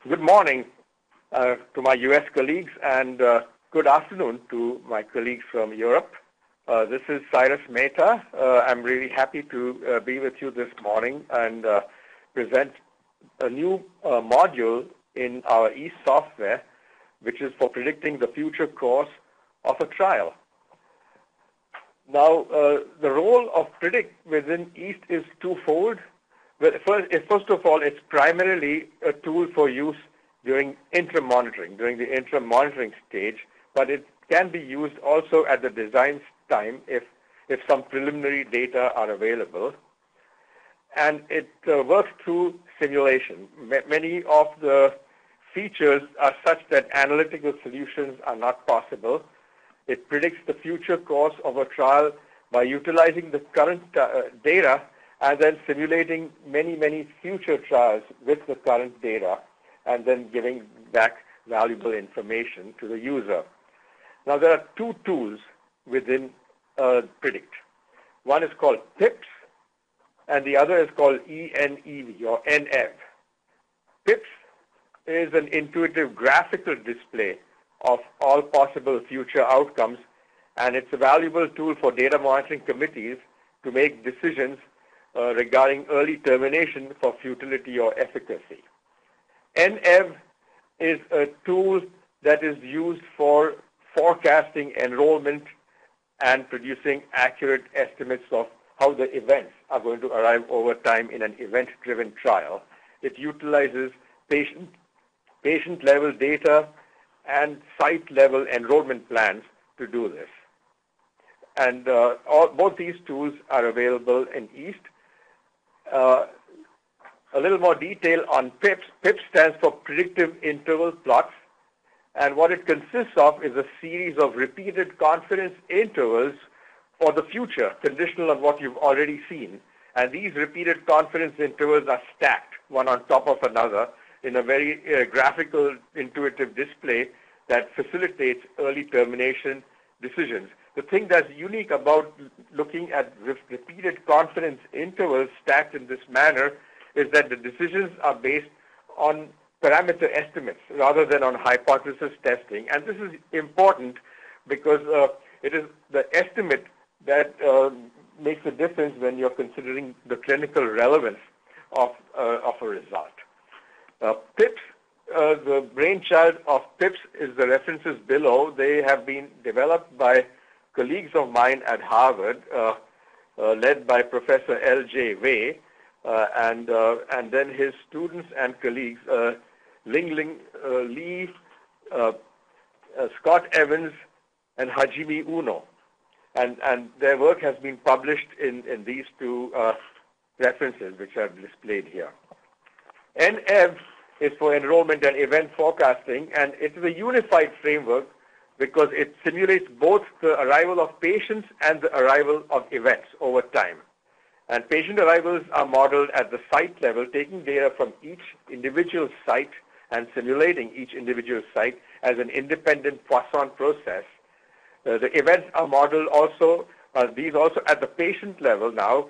Good morning to my U.S. colleagues and good afternoon to my colleagues from Europe. This is Cyrus Mehta. I'm really happy to be with you this morning and present a new module in our East software, which is for predicting the future course of a trial. Now, the role of Predict within East is twofold. First of all, it's primarily a tool for use during interim monitoring, during the interim monitoring stage, but it can be used also at the design time if some preliminary data are available. And it works through simulation. Many of the features are such that analytical solutions are not possible. It predicts the future course of a trial by utilizing the current data and then simulating many future trials with the current data and then giving back valuable information to the user. Now, there are two tools within Predict. One is called PIPS, and the other is called ENEV, or NEV. PIPS is an intuitive graphical display of all possible future outcomes, and it's a valuable tool for data monitoring committees to make decisions regarding early termination for futility or efficacy. NEV is a tool that is used for forecasting enrollment and producing accurate estimates of how the events are going to arrive over time in an event-driven trial. It utilizes patient-level data and site-level enrollment plans to do this. And both these tools are available in East. A little more detail on PIPS. PIPS stands for Predictive Interval Plots, and what it consists of is a series of repeated confidence intervals for the future, conditional on what you've already seen. And these repeated confidence intervals are stacked one on top of another in a very graphical, intuitive display that facilitates early termination decisions. The thing that's unique about looking at repeated confidence intervals stacked in this manner is that the decisions are based on parameter estimates rather than on hypothesis testing. And this is important because it is the estimate that makes a difference when you're considering the clinical relevance of a result. PIPS, the brainchild of PIPS is the references below. They have been developed by colleagues of mine at Harvard, led by Professor L.J. Wei, and then his students and colleagues, Ling Li, Scott Evans, and Hajime Uno. And their work has been published in these two references, which are displayed here. NEV is for enrollment and event forecasting, and it is a unified framework because it simulates both the arrival of patients and the arrival of events over time. And patient arrivals are modeled at the site level, taking data from each individual site and simulating each individual site as an independent Poisson process. The events are modeled also, these also at the patient level now,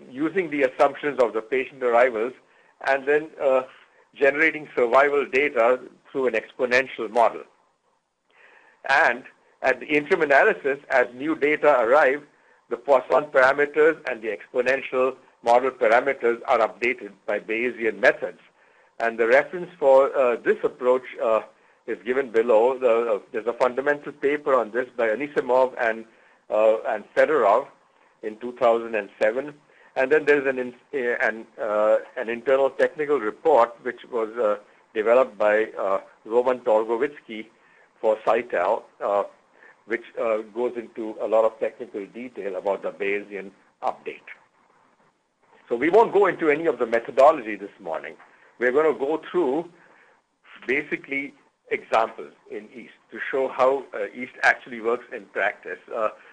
using the assumptions of the patient arrivals, and then generating survival data through an exponential model. And at the interim analysis, as new data arrive, the Poisson parameters and the exponential model parameters are updated by Bayesian methods. And the reference for this approach is given below. There's a fundamental paper on this by Anisimov and Fedorov in 2007. And then there's an internal technical report which was developed by Roman Torgovitsky for Cytel, which goes into a lot of technical detail about the Bayesian update. So we won't go into any of the methodology this morning. We're going to go through basically examples in East to show how East actually works in practice.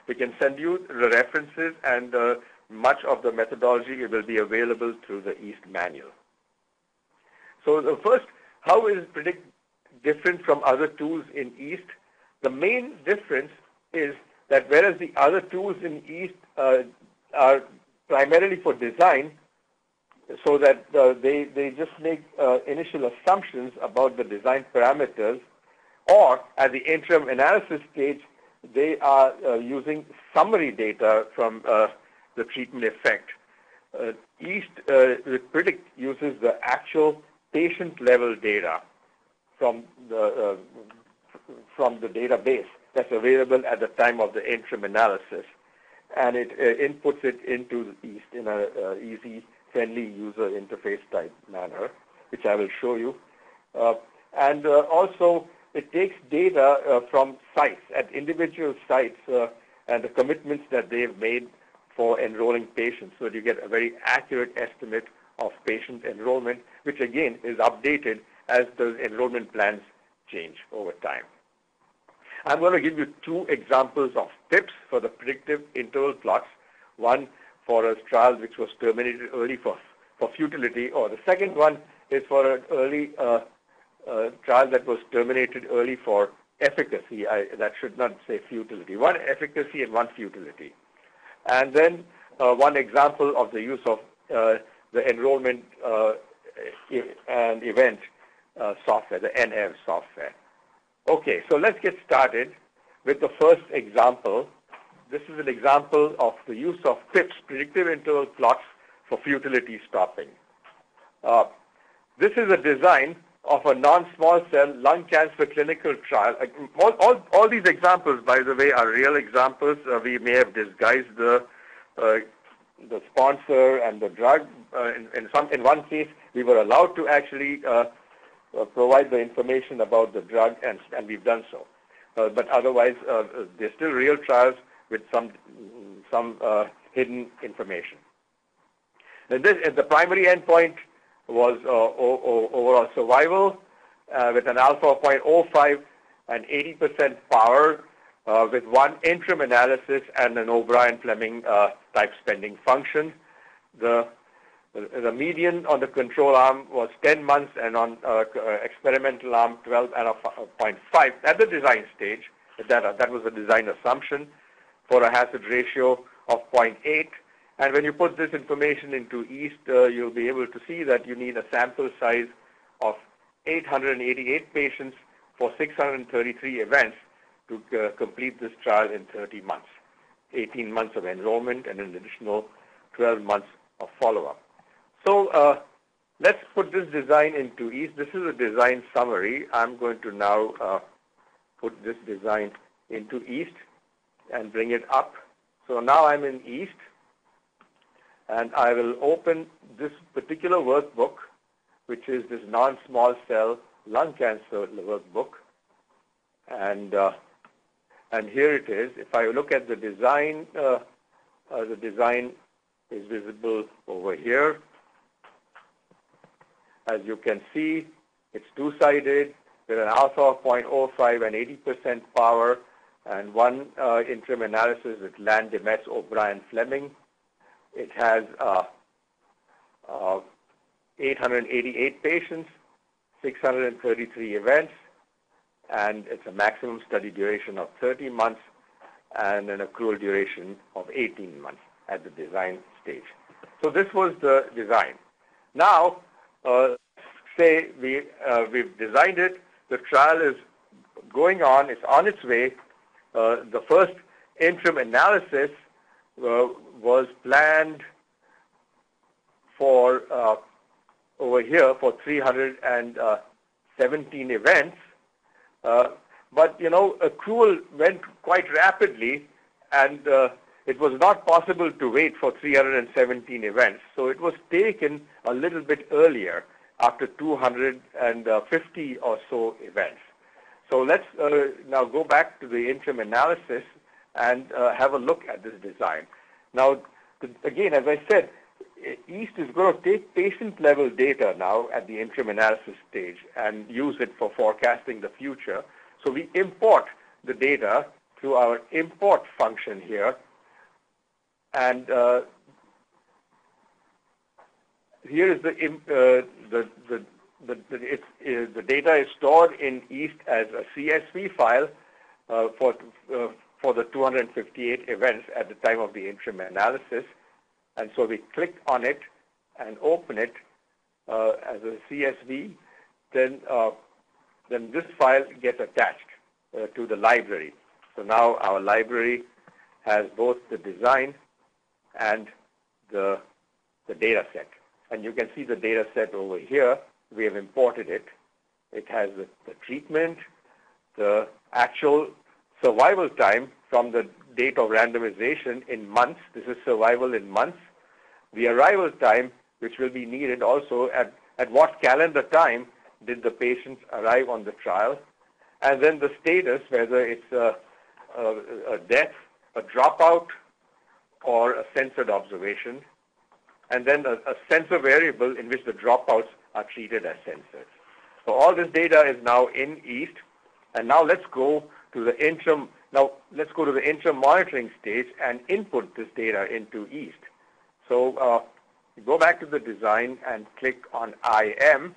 We can send you the references, and much of the methodology will be available through the East manual. So the first, how is Predict different from other tools in East? The main difference is that whereas the other tools in East are primarily for design, so that they just make initial assumptions about the design parameters, or at the interim analysis stage, they are using summary data from the treatment effect. Predict uses the actual patient-level data from the database that's available at the time of the interim analysis, and it inputs it into East in an easy, friendly user interface type manner, which I will show you. And also, it takes data from sites, at individual sites, and the commitments that they've made for enrolling patients, so that you get a very accurate estimate of patient enrollment, which again is updated as the enrollment plans change over time. I'm going to give you two examples of tips for the predictive interval plots. One for a trial which was terminated early for futility, or the second one is for an early trial that was terminated early for efficacy. That should not say futility. One efficacy and one futility. And then one example of the use of the enrollment and event software, the NEV software. Okay, so let's get started with the first example. This is an example of the use of PIPS, predictive interval plots, for futility stopping. This is a design of a non-small cell lung cancer clinical trial. All these examples, by the way, are real examples. We may have disguised the sponsor and the drug. In one case, we were allowed to actually provide the information about the drug, and we've done so. But otherwise, they're still real trials with some hidden information. And the primary endpoint was overall survival with an alpha of 0.05 and 80% power with one interim analysis and an O'Brien-Fleming type spending function. The median on the control arm was 10 months, and on experimental arm 12.5 at the design stage. That was the design assumption for a hazard ratio of 0.8. And when you put this information into East, you'll be able to see that you need a sample size of 888 patients for 633 events to complete this trial in 30 months, 18 months of enrollment and an additional 12 months of follow-up. So let's put this design into East. This is a design summary. I'm going to now put this design into East and bring it up. So now I'm in East, and I will open this particular workbook, which is this non-small cell lung cancer workbook. And here it is. If I look at the design is visible over here. As you can see, it's two-sided with an alpha of 0.05 and 80% power, and one interim analysis with Land, Demetz, O'Brien, Fleming. It has 888 patients, 633 events, and it's a maximum study duration of 30 months and an accrual duration of 18 months at the design stage. So this was the design. Now, say we've designed it, the trial is going on, it's on its way. The first interim analysis was planned for over here for 317 events, but accrual went quite rapidly, and it was not possible to wait for 317 events. So it was taken a little bit earlier, after 250 or so events. So let's now go back to the interim analysis and have a look at this design. Now, again, as I said, East is going to take patient-level data now at the interim analysis stage and use it for forecasting the future. So we import the data through our import function here, and here is the data is stored in East as a CSV file for the 258 events at the time of the interim analysis. And so we click on it, and open it as a CSV, then this file gets attached to the library. So now our library has both the design and the data set. And you can see the data set over here. We have imported it. It has the treatment, the actual survival time from the date of randomization in months. This is survival in months. The arrival time, which will be needed also at what calendar time did the patients arrive on the trial, and then the status, whether it's a death, a dropout, or a censored observation, and then a censor variable in which the dropouts are treated as censored. So all this data is now in EAST, and now let's go to the interim. Now let's go to the interim monitoring stage and input this data into EAST. So go back to the design and click on IM,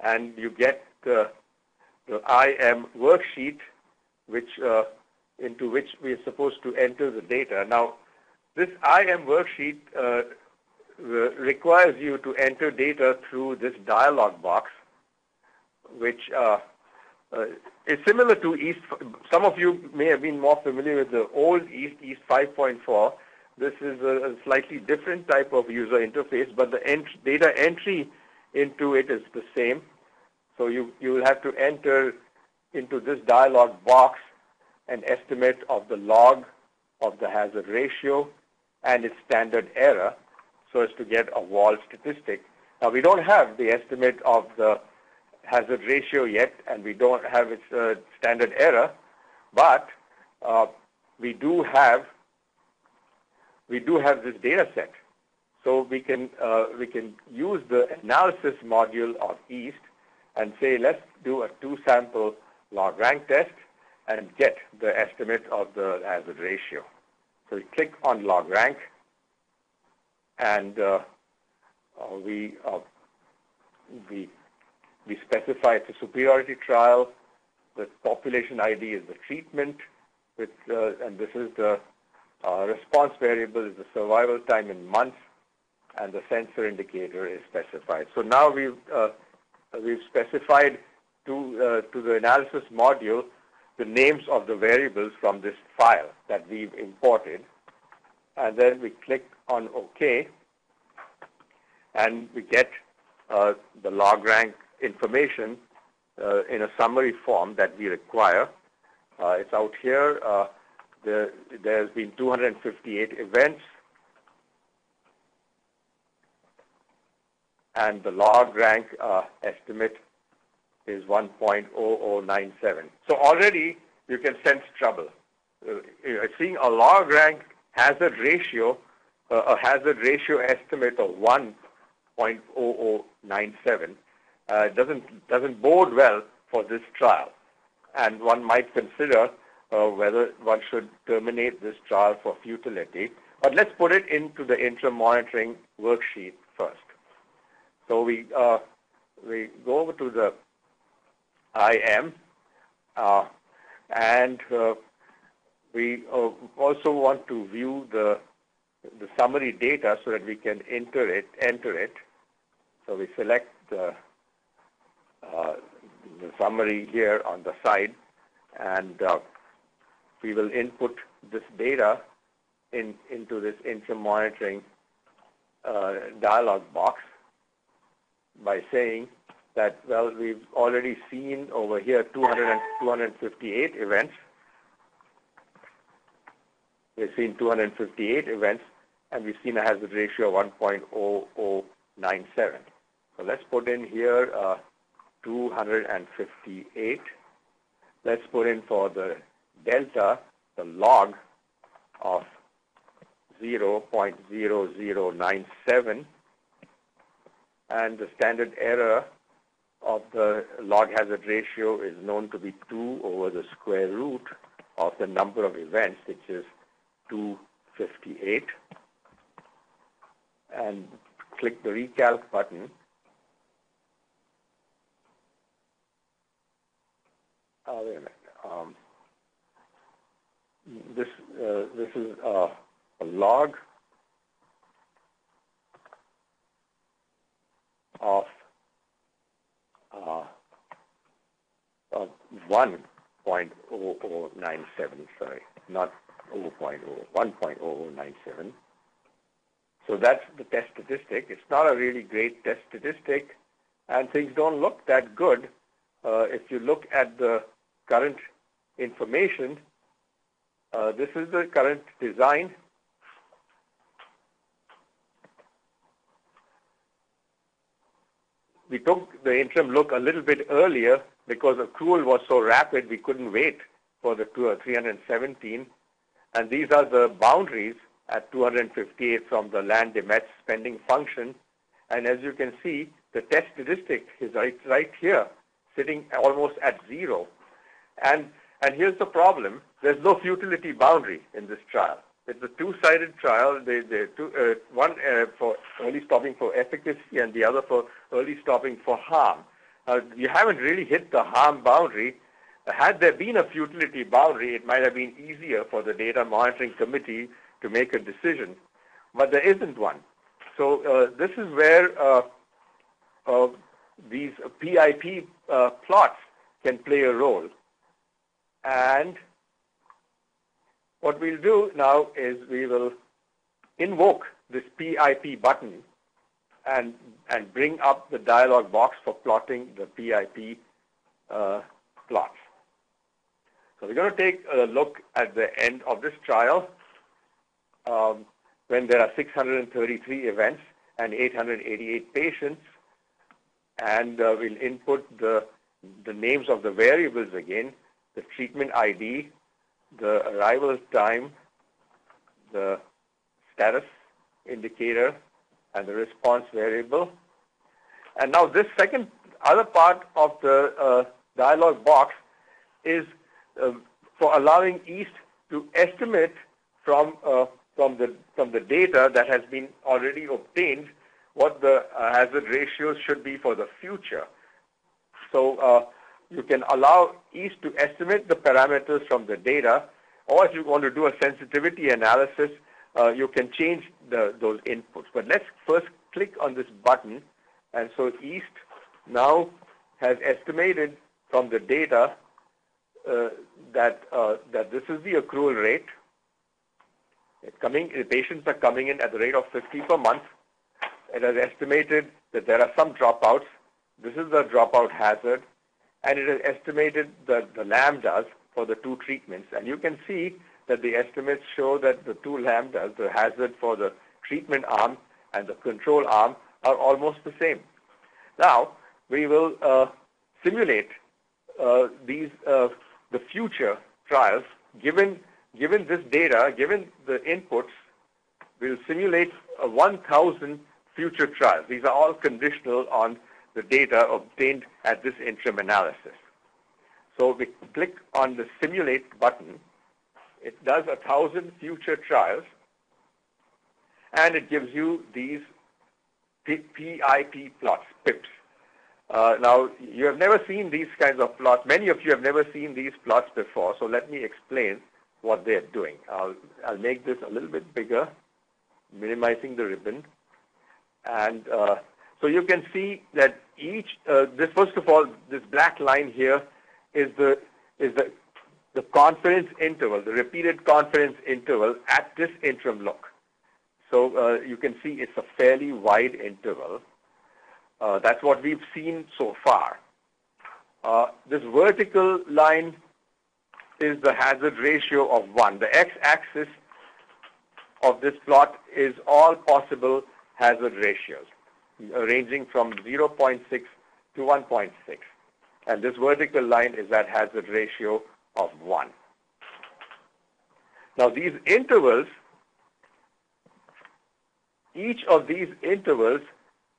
and you get the IM worksheet, into which we are supposed to enter the data. Now, this IM worksheet requires you to enter data through this dialog box, which is similar to EAST. Some of you may have been more familiar with the old EAST 5.4. This is a slightly different type of user interface, but the data entry into it is the same. So you will have to enter into this dialog box an estimate of the log of the hazard ratio and its standard error so as to get a wall statistic. Now, we don't have the estimate of the hazard ratio yet, and we don't have its standard error, but we do have this data set. So we can use the analysis module of EAST and say, let's do a 2-sample log rank test and get the estimate of the hazard ratio. So we click on log rank, and we specify it's a superiority trial. The population ID is the treatment, and this is the response variable is the survival time in months, and the censor indicator is specified. So now we've specified to the analysis module the names of the variables from this file that we've imported, and then we click on OK, and we get the log rank information in a summary form that we require. It's out here. There's been 258 events, and the log rank estimate is 1.0097. So already you can sense trouble. Seeing a log rank hazard ratio, a hazard ratio estimate of 1.0097 doesn't bode well for this trial, and one might consider whether one should terminate this trial for futility. But let's put it into the interim monitoring worksheet first. So we go over to the IM, and we also want to view the summary data so that we can enter it. So we select the summary here on the side, and we will input this data into this interim monitoring dialog box by saying that, well, we've already seen over here 258 events. We've seen 258 events, and we've seen a hazard ratio of 1.0097. So let's put in here 258. Let's put in for the delta, the log of 0.0097, and the standard error of the log hazard ratio is known to be 2 over the square root of the number of events, which is 258. And click the recalc button. Wait a minute. This is a log of 1.0097, sorry, not 1.0097. So that's the test statistic. It's not a really great test statistic, and things don't look that good. If you look at the current information, this is the current design. We took the interim look a little bit earlier because accrual was so rapid we couldn't wait for the 317. And these are the boundaries at 258 from the land demet spending function. And as you can see, the test statistic is right here, sitting almost at 0. And here's the problem. There's no futility boundary in this trial. It's a two-sided trial. One for early stopping for efficacy and the other for early stopping for harm. You haven't really hit the harm boundary. Had there been a futility boundary, it might have been easier for the data monitoring committee to make a decision, but there isn't one. So this is where these PIP plots can play a role. And what we'll do now is we will invoke this PIP button and bring up the dialog box for plotting the PIP plots. So we're going to take a look at the end of this trial when there are 633 events and 888 patients, and we'll input the names of the variables again, the treatment ID, the arrival time, the status indicator, and the response variable. And now this other part of the dialog box is for allowing EAST to estimate from the data that has been already obtained what the hazard ratios should be for the future. So you can allow EAST to estimate the parameters from the data, or if you want to do a sensitivity analysis, you can change those inputs. But let's first click on this button, and so EAST now has estimated from the data that this is the accrual rate. The patients are coming in at the rate of 50 per month. It has estimated that there are some dropouts. This is the dropout hazard. And it has estimated the lambdas for the two treatments. And you can see that the estimates show that the two lambdas, the hazard for the treatment arm and the control arm, are almost the same. Now, we will simulate the future trials. Given this data, given the inputs, we'll simulate 1,000 future trials. These are all conditional on the data obtained at this interim analysis. So we click on the simulate button. It does 1,000 future trials, and it gives you these PIP plots, PIPs. Now, you have never seen these kinds of plots. Many of you have never seen these plots before, so let me explain what they're doing. I'll make this a little bit bigger, minimizing the ribbon. And so you can see that first of all, this black line here is the confidence interval, the repeated confidence interval at this interim look. So you can see it's a fairly wide interval. That's what we've seen so far. This vertical line is the hazard ratio of 1. The x-axis of this plot is all possible hazard ratios, ranging from 0.6 to 1.6. And this vertical line is that hazard ratio of 1. Now these intervals, each of these intervals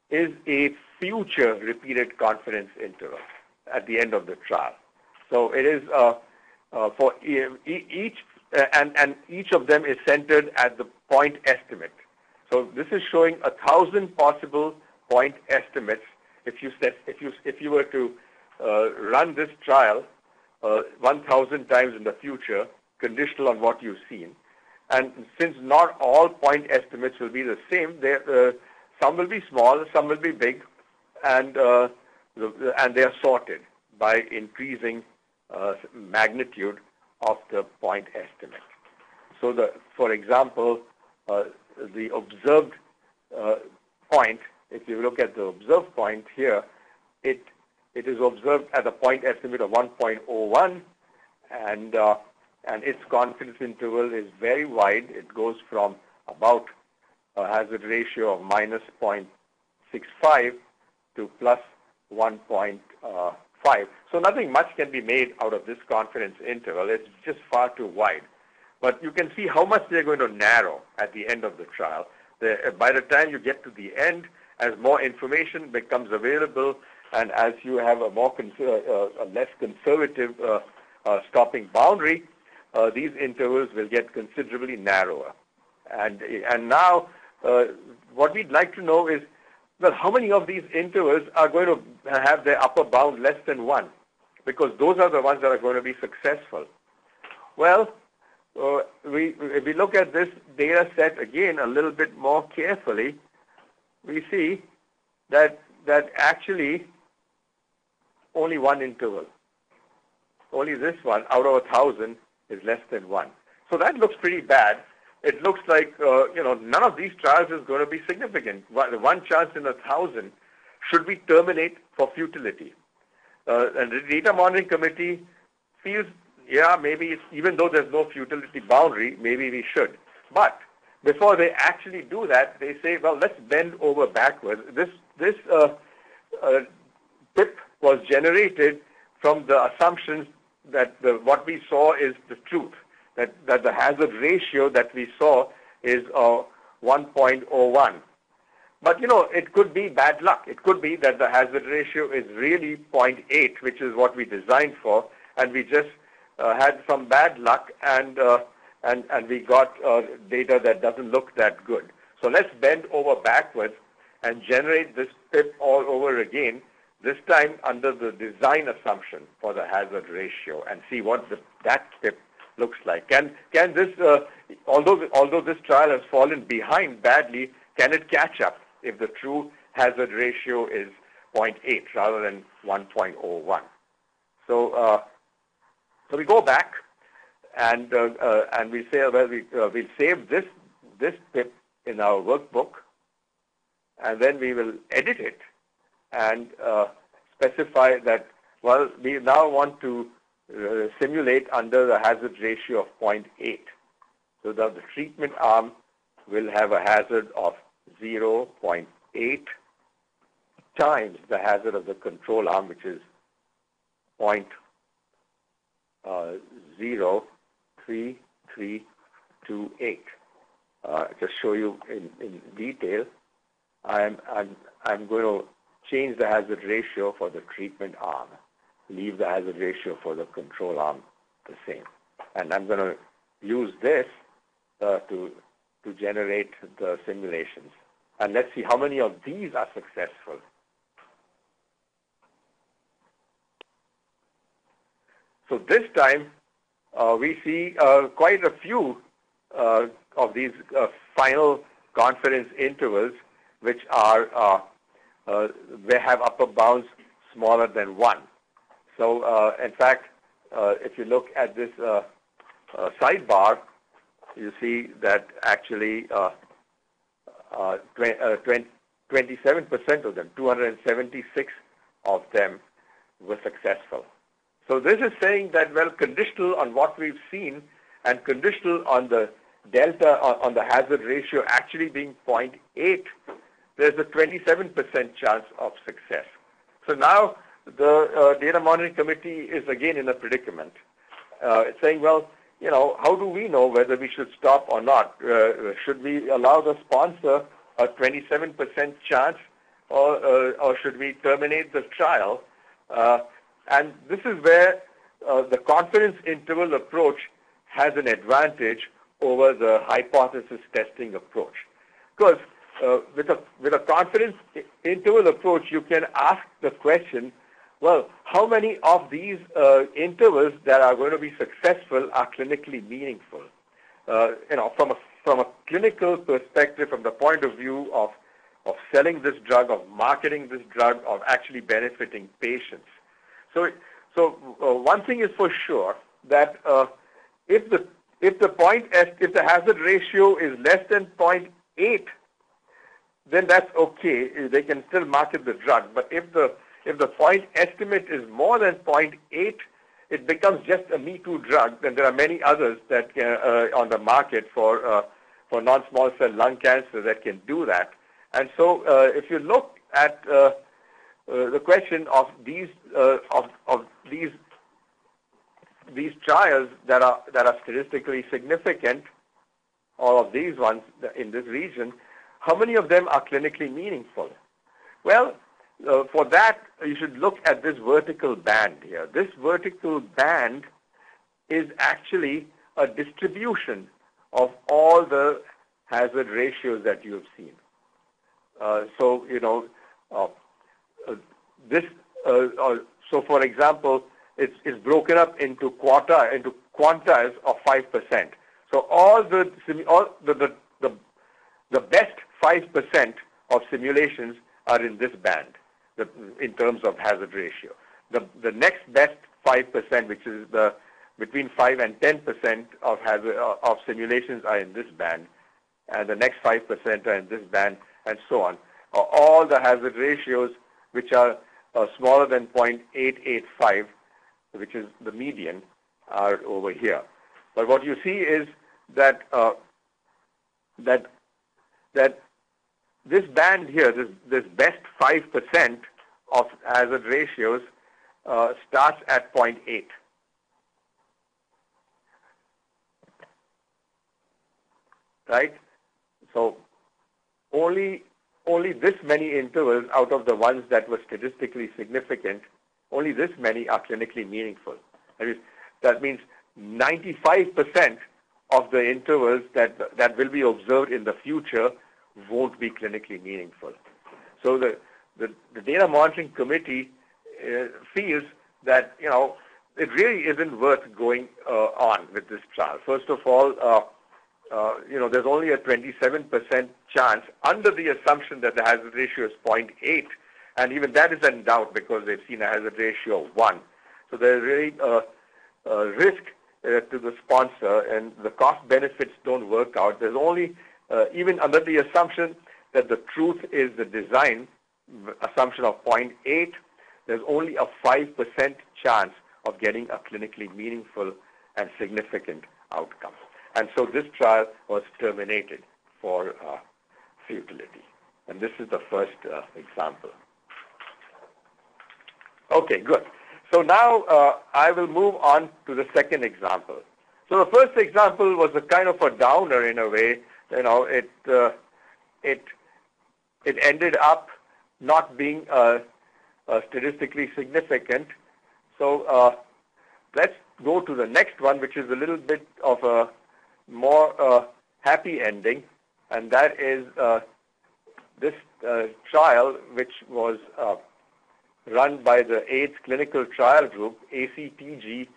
is a future repeated confidence interval at the end of the trial. So it is for each, and each of them is centered at the point estimate. So this is showing 1,000 possible point estimates. If you were to run this trial 1,000 times in the future, conditional on what you've seen, and since not all point estimates will be the same, some will be small, some will be big, and they are sorted by increasing magnitude of the point estimate. So, for example, the observed point, if you look at the observed point here, it is observed at a point estimate of 1.01, and its confidence interval is very wide. It goes from about a hazard ratio of minus 0.65 to plus 1.5. So nothing much can be made out of this confidence interval. It's just far too wide. But you can see how much they're going to narrow at the end of the trial. By the time you get to the end, as more information becomes available, and as you have a less conservative stopping boundary, these intervals will get considerably narrower. And now, what we'd like to know is, well, how many of these intervals are going to have their upper bound less than 1? Because those are the ones that are going to be successful. Well, if we look at this data set again a little bit more carefully, we see that actually only one interval, only this one out of 1,000 is less than 1. So that looks pretty bad. It looks like none of these trials is going to be significant. One chance in 1,000. Should we terminate for futility? And the data monitoring committee feels, yeah, maybe even though there's no futility boundary, maybe we should. But before they actually do that, they say, well, let's bend over backwards. This PIP was generated from the assumptions that what we saw is the truth, that the hazard ratio that we saw is 1.01. But, it could be bad luck. It could be that the hazard ratio is really 0.8, which is what we designed for, and we just had some bad luck, and we got data that doesn't look that good. So let's bend over backwards and generate this PIP all over again, this time under the design assumption for the hazard ratio, and see what that PIP looks like. Can this, although this trial has fallen behind badly, can it catch up if the true hazard ratio is 0.8 rather than 1.01? So we go back and we say, well, we'll save this PIP in our workbook, and then we will edit it and specify that, well, we now want to simulate under the hazard ratio of 0.8. So that the treatment arm will have a hazard of 0.8 times the hazard of the control arm, which is 0.03328. To show you in detail, I'm going to change the hazard ratio for the treatment arm, leave the hazard ratio for the control arm the same. And I'm going to use this to generate the simulations. And let's see how many of these are successful. So this time, we see quite a few of these final confidence intervals, which are they have upper bounds smaller than 1. So, in fact, if you look at this sidebar, you see that actually 27% of them, 276 of them, were successful. So this is saying that, well, conditional on what we've seen and conditional on the delta on the hazard ratio actually being 0.8, there's a 27% chance of success. So now the data monitoring committee is again in a predicament. It's saying, well, how do we know whether we should stop or not? Should we allow the sponsor a 27% chance, or should we terminate the trial? And this is where the confidence interval approach has an advantage over the hypothesis testing approach. Because with a confidence interval approach, you can ask the question, well, how many of these intervals that are going to be successful are clinically meaningful? From a clinical perspective, from the point of view of selling this drug, of marketing this drug, of actually benefiting patients. So one thing is for sure, that if the hazard ratio is less than 0.8, then that's okay. They can still market the drug. But if the point estimate is more than 0.8, it becomes just a Me Too drug. Then there are many others that on the market for non-small cell lung cancer that can do that. And so if you look at the question of these trials that are statistically significant, all of these ones in this region, how many of them are clinically meaningful? Well, for that, you should look at this vertical band here. This vertical band is actually a distribution of all the hazard ratios that you have seen. So for example, it's broken up into quantiles of 5%. So all the best 5% of simulations are in this band, in terms of hazard ratio. The next best 5%, which is between 5 and 10% of simulations, are in this band, and the next 5% are in this band, and so on. All the hazard ratios which are smaller than 0.885, which is the median, are over here. But what you see is that this band here, this best 5% of hazard ratios, starts at 0.8. Right? So only this many intervals out of the ones that were statistically significant, only this many are clinically meaningful. That means 95% of the intervals that will be observed in the future won't be clinically meaningful. So the data monitoring committee feels that it really isn't worth going on with this trial. First of all, there's only a 27% chance, under the assumption that the hazard ratio is 0.8, and even that is in doubt because they've seen a hazard ratio of 1. So there's really a risk to the sponsor, and the cost benefits don't work out. There's only, even under the assumption that the truth is the design assumption of 0.8, there's only a 5% chance of getting a clinically meaningful and significant outcome. And so this trial was terminated for futility. And this is the first example. Okay, good. So now I will move on to the second example. So the first example was a kind of a downer in a way. It ended up not being statistically significant. So let's go to the next one, which is a little bit of a more happy ending, and that is this trial, which was run by the AIDS Clinical Trial Group, ACTG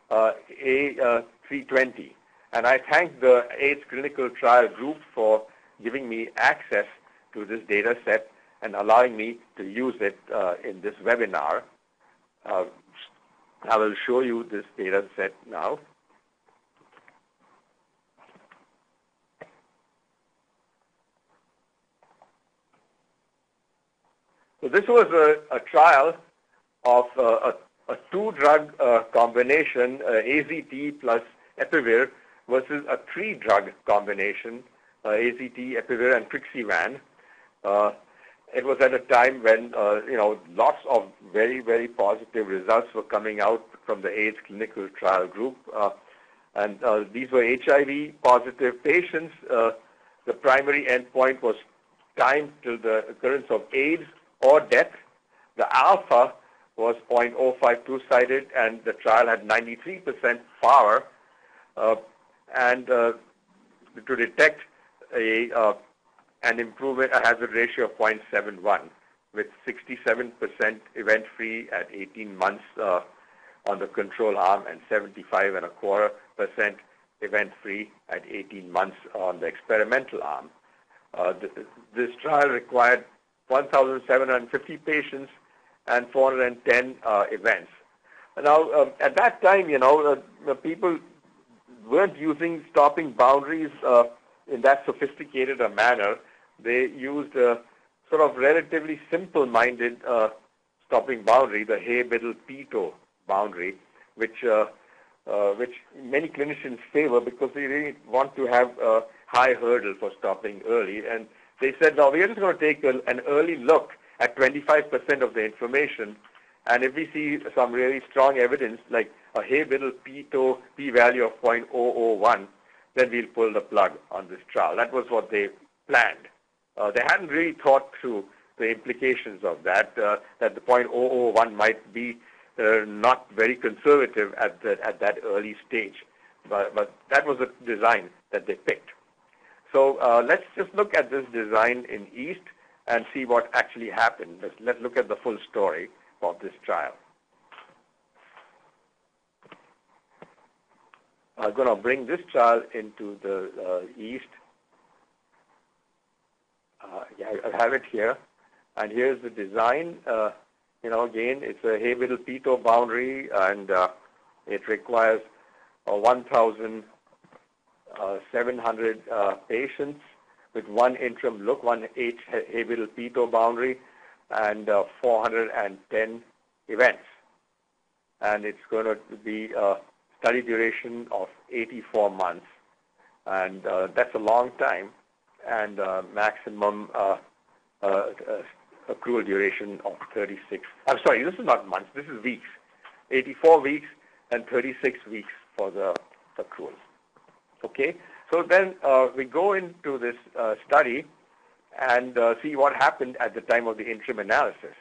A320. And I thank the AIDS Clinical Trial Group for giving me access to this data set and allowing me to use it in this webinar. I will show you this data set now. So this was a trial of a two-drug combination, AZT plus Epivir, versus a three-drug combination, AZT, Epivir, and Prixivan. It was at a time when lots of very, very positive results were coming out from the AIDS Clinical Trial Group, and these were HIV-positive patients. The primary endpoint was time till the occurrence of AIDS or death. The alpha was 0.052-sided, and the trial had 93% power, and to detect an improvement, a hazard ratio of 0.71, with 67% event-free at 18 months on the control arm and 75.25% event-free at 18 months on the experimental arm. This trial required 1,750 patients and 410 events. Now, at that time, people weren't using stopping boundaries in that sophisticated a manner. They used a sort of relatively simple-minded stopping boundary, the Hay-Biddle-Peto boundary, which many clinicians favor because they really want to have a high hurdle for stopping early. And they said, no, we're just going to take an early look at 25% of the information, and if we see some really strong evidence, like a Hay-Biddle-Peto p-value of 0.001, then we'll pull the plug on this trial. That was what they planned. They hadn't really thought through the implications of that, that the 0.001 might be not very conservative at that early stage. But that was the design that they picked. So let's just look at this design in East and see what actually happened. Let's look at the full story of this trial. I'm going to bring this trial into the East. Yeah, I have it here. And here's the design. Again, it's a Hay-Biddle-Peto boundary, and it requires 1,700 patients with one interim look, one Hay-Biddle-Peto boundary, and 410 events. And it's going to be a study duration of 84 months. And that's a long time, and maximum accrual duration of 36. I'm sorry, this is not months, this is weeks. 84 weeks and 36 weeks for the accrual. Okay, so then we go into this study and see what happened at the time of the interim analysis.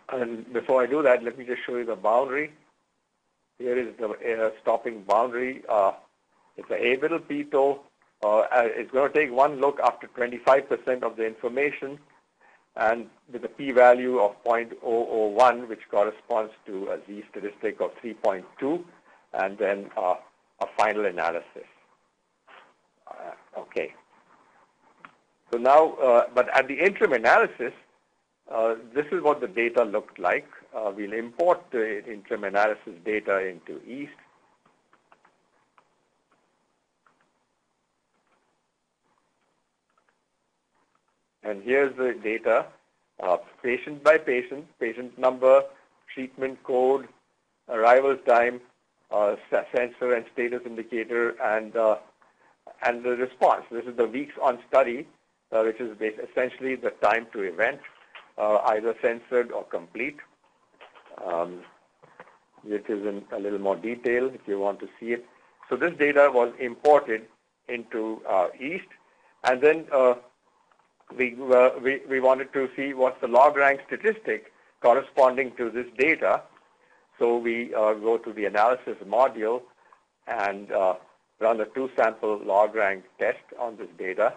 And before I do that, let me just show you the boundary. Here is the stopping boundary. It's a Hay-Biddle-Peto. It's going to take one look after 25% of the information, and with a p-value of 0.001, which corresponds to a z-statistic of 3.2, and then a final analysis. Okay. So now, but at the interim analysis, this is what the data looked like. We'll import the interim analysis data into East. And here's the data, patient by patient, patient number, treatment code, arrival time, sensor and status indicator, and the response. This is the weeks on study, which is essentially the time to event, either censored or complete. It is in a little more detail if you want to see it. So this data was imported into East, and then we wanted to see what's the log rank statistic corresponding to this data. So we go to the analysis module and run a two-sample log rank test on this data.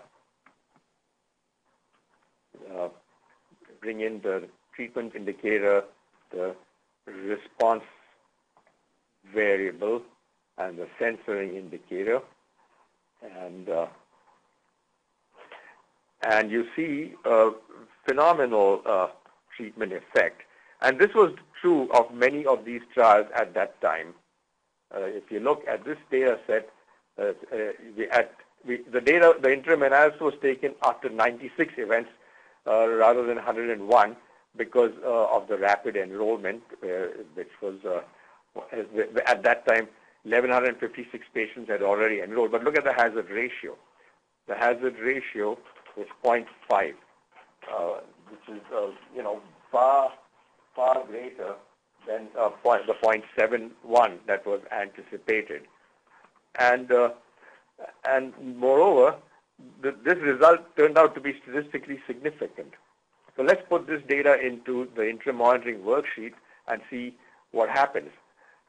Bring in the treatment indicator, the response variable, and the censoring indicator, and you see a phenomenal treatment effect. And this was true of many of these trials at that time. If you look at this data set, the interim analysis was taken after 96 events rather than 101 because of the rapid enrollment, which was at that time 1,156 patients had already enrolled. But look at the hazard ratio. The hazard ratio is 0.5, which is far greater than the 0.71 that was anticipated. And moreover, this result turned out to be statistically significant. So let's put this data into the interim monitoring worksheet and see what happens.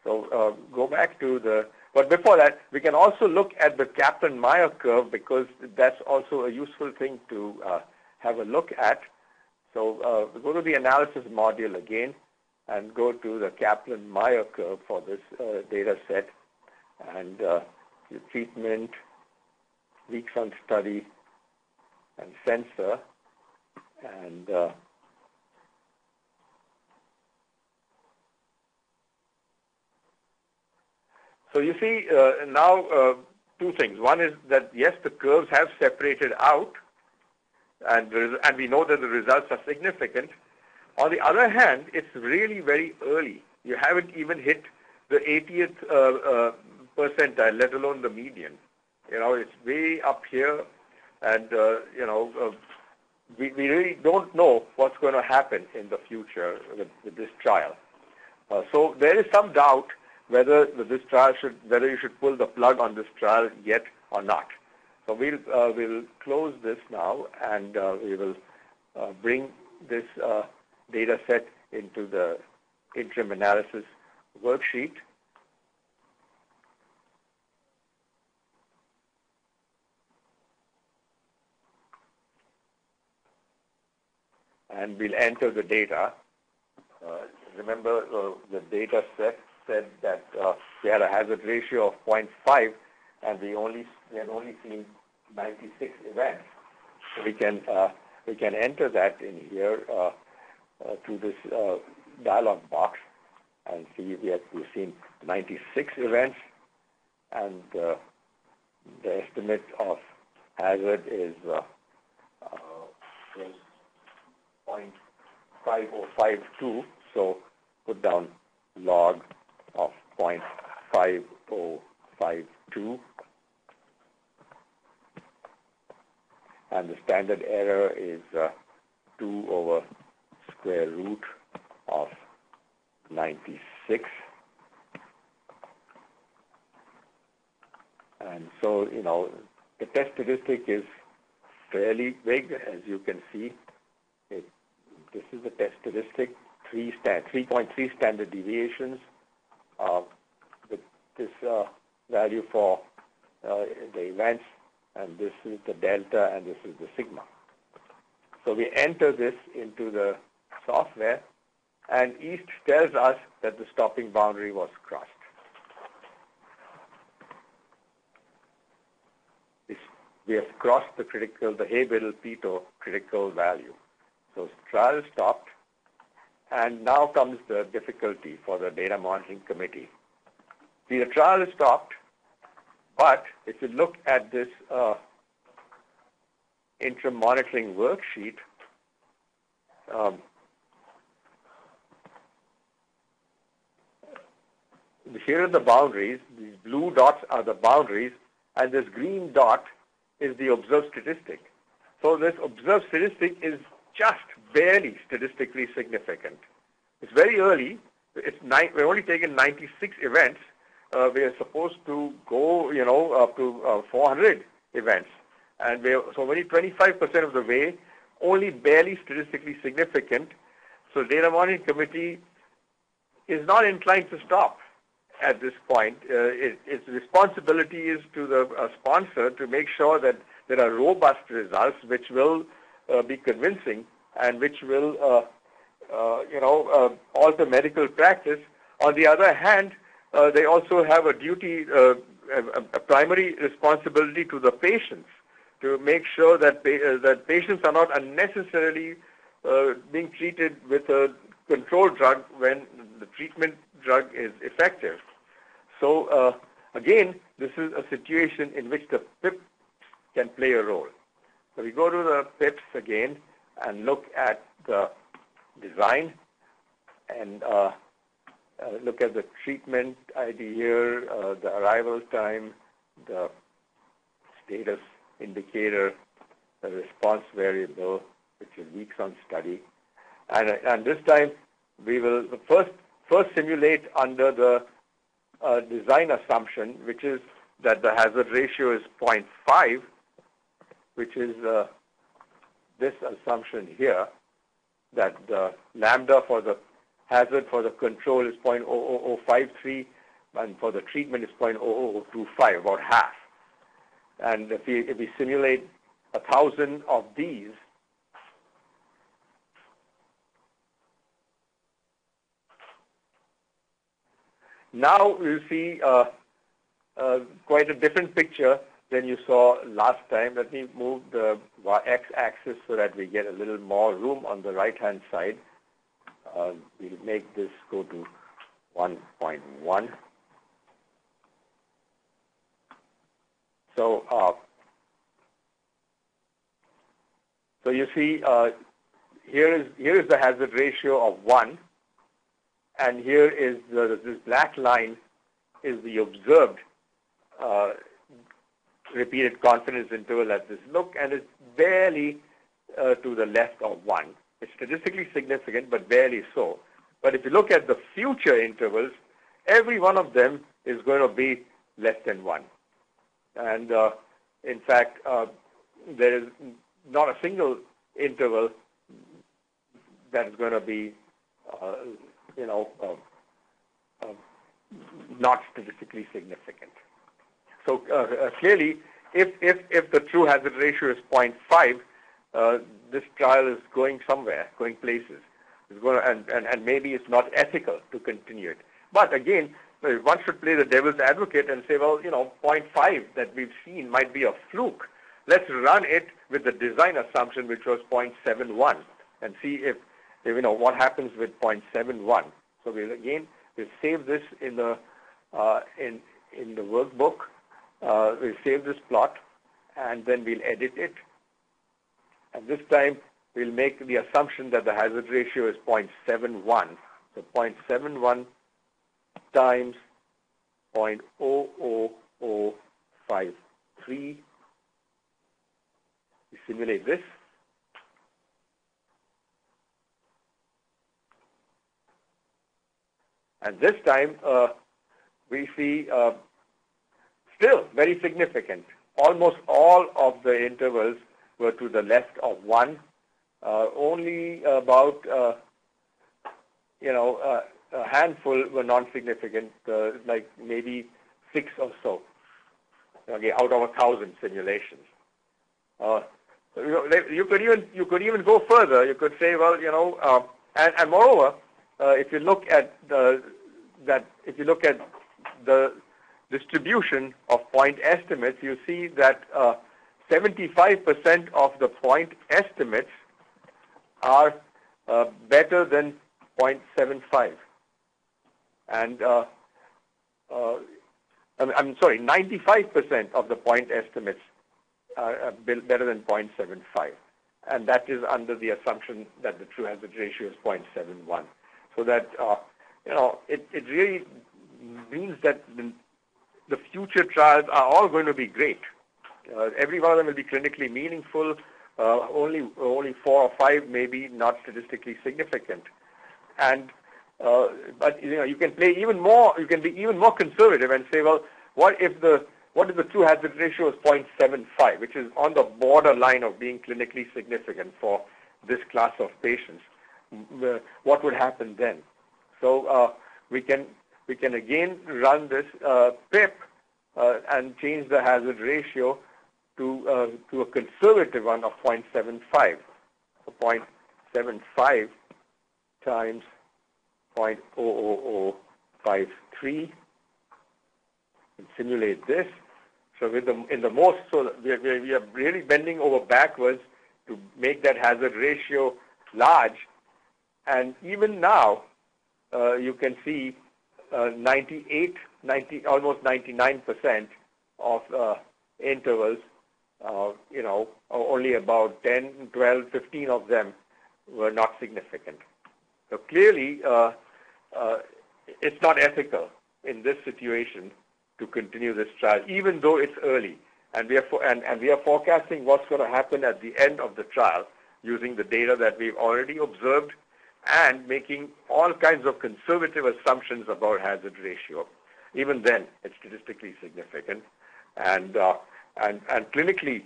So go back to but before that, we can also look at the Kaplan-Meier curve because that's also a useful thing to have a look at. So we go to the analysis module again and go to the Kaplan-Meier curve for this data set, and the treatment, weeks on study, and sensor, and so you see now two things. One is that, yes, the curves have separated out, and we know that the results are significant. On the other hand, it's really very early. You haven't even hit the 80th percentile, let alone the median. It's way up here, and we really don't know what's going to happen in the future with this trial. So there is some doubt whether you should pull the plug on this trial yet or not. So we'll close this now, and we will bring this data set into the interim analysis worksheet. And we'll enter the data. Remember, the data set said that we had a hazard ratio of 0.5, and we had only seen 96 events. So we can enter that in here to this dialog box and see we've seen 96 events, and the estimate of hazard is 0.5052. So put down log of 0.5052. And the standard error is 2 over square root of 96. And so, the test statistic is fairly big, as you can see. This is the test statistic, 3.3 standard deviations. With this value for the events, and this is the delta, and this is the sigma. So we enter this into the software, and East tells us that the stopping boundary was crossed. We have crossed the Hay-Biddle-Peto critical value. So trial stopped, and now comes the difficulty for the data monitoring committee. The trial is stopped, but if you look at this interim monitoring worksheet, here are the boundaries. These blue dots are the boundaries, and this green dot is the observed statistic. So this observed statistic is just barely statistically significant. It's very early. We've only taken 96 events. We are supposed to go, up to 400 events, and we're only 25% of the way, only barely statistically significant. So data monitoring committee is not inclined to stop at this point. Its responsibility is to the sponsor to make sure that there are robust results which will be convincing and which will, alter medical practice. On the other hand, they also have a duty, a primary responsibility to the patients to make sure that that patients are not unnecessarily being treated with a control drug when the treatment drug is effective. So again, this is a situation in which the PIP can play a role. So we go to the PIPs again and look at the design and look at the treatment ID here, the arrival time, the status indicator, the response variable, which is weeks on study. And this time we will first simulate under the design assumption, which is that the hazard ratio is 0.5, which is this assumption here, that the lambda for the hazard for the control is 0.00053, and for the treatment is 0.00025, about half. And if we simulate 1,000 of these, now you see quite a different picture than you saw last time. Let me move the x-axis so that we get a little more room on the right-hand side. We'll make this go to 1.1. So, so you see, here is the hazard ratio of 1, and here is this black line is the observed repeated confidence interval at this look, and it's barely to the left of 1. It's statistically significant, but barely so. But if you look at the future intervals, every one of them is going to be less than 1. And in fact, there is not a single interval that is going to be, not statistically significant. So clearly, if the true hazard ratio is 0.5, this trial is going somewhere, going places. It's going to, and maybe it's not ethical to continue it. But again, one should play the devil's advocate and say, well, 0.5 that we've seen might be a fluke. Let's run it with the design assumption, which was 0.71, and see if what happens with 0.71. So we'll save this in the workbook. We'll save this plot, and then we'll edit it. And this time, we'll make the assumption that the hazard ratio is 0.71. So 0.71 times 0.00053. We simulate this. And this time, we see still very significant. Almost all of the intervals were to the left of 1. Only about, a handful were non-significant, like maybe 6 or so, okay, out of 1,000 simulations. You could even go further. You could say, well, and moreover, if you look at the distribution of point estimates, you see that 75% of the point estimates are better than 0.75. And I'm sorry, 95% of the point estimates are better than 0.75. And that is under the assumption that the true hazard ratio is 0.71. So that, it really means that the future trials are all going to be great. Every one of them will be clinically meaningful. Only 4 or 5 may be not statistically significant. And but you can play even more. You can be even more conservative and say, well, what if the true hazard ratio is 0.75, which is on the borderline of being clinically significant for this class of patients? What would happen then? So we can again run this PIP and change the hazard ratio to a conservative one of 0.75. So 0.75 times 0.00053, and simulate this. So we are really bending over backwards to make that hazard ratio large. And even now, you can see almost 99% of intervals, only about 10, 12, 15 of them were not significant. So clearly, it's not ethical in this situation to continue this trial, even though it's early. And we are forecasting what's going to happen at the end of the trial using the data that we've already observed and making all kinds of conservative assumptions about hazard ratio. Even then, it's statistically significant and clinically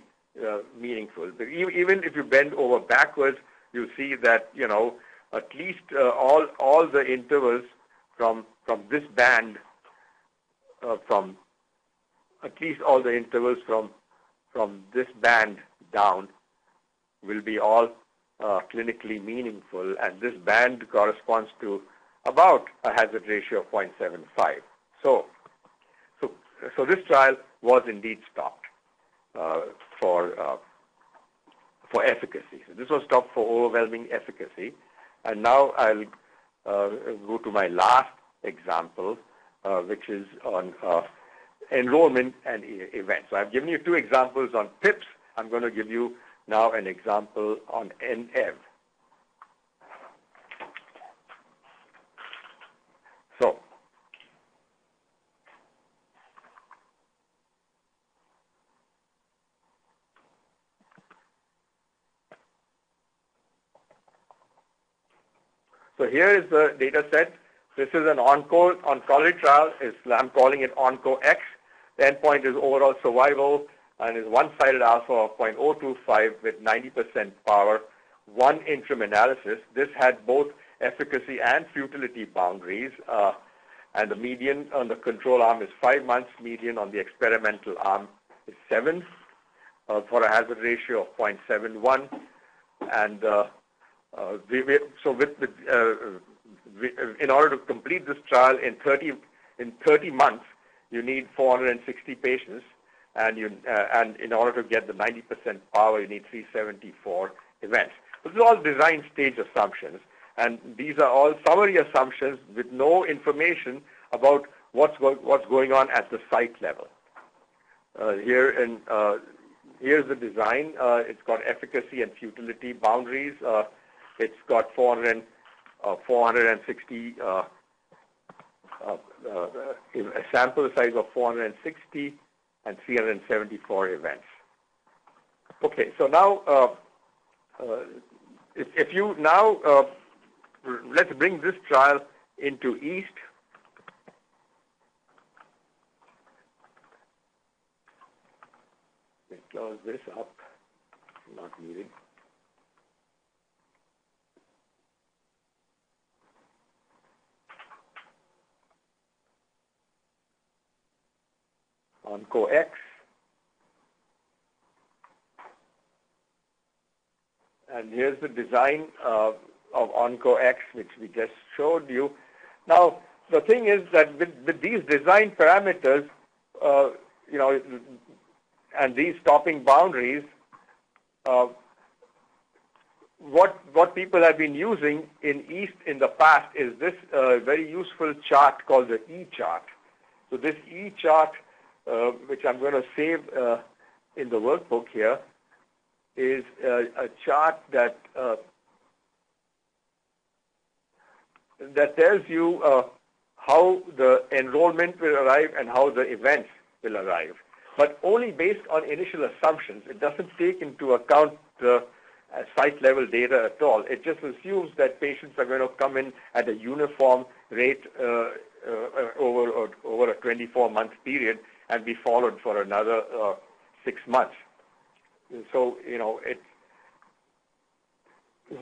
meaningful. But even if you bend over backwards, you see that at least all the intervals from this band, from this band down will be all clinically meaningful, and this band corresponds to about a hazard ratio of 0.75. So this trial was indeed stopped for efficacy. So this was stopped for overwhelming efficacy. And now I'll go to my last example, which is on enrollment and events. So I've given you two examples on PIPs. I'm going to give you now an example on NEV. So here is the data set. This is an oncology trial. I'm calling it OncoX. The endpoint is overall survival and is one-sided alpha of 0.025 with 90% power, one interim analysis. This had both efficacy and futility boundaries, and the median on the control arm is 5 months, median on the experimental arm is 7, for a hazard ratio of 0.71. And in order to complete this trial in 30 months, you need 460 patients, and in order to get the 90% power, you need 374 events. This is all design stage assumptions, and these are all summary assumptions with no information about what's going on at the site level. Here's the design. It's got efficacy and futility boundaries. It's got 460 a sample size of 460 and 374 events. Okay, so now if you now let's bring this trial into East. Let's close this up. Not needed. OncoX, and here's the design of OncoX, which we just showed you. Now, the thing is that with these design parameters, and these stopping boundaries, what people have been using in East in the past is this very useful chart called the E chart. So this E chart, which I'm going to save in the workbook here, is a chart that tells you how the enrollment will arrive and how the events will arrive, but only based on initial assumptions. It doesn't take into account the site-level data at all. It just assumes that patients are going to come in at a uniform rate over a 24-month period and be followed for another 6 months. So,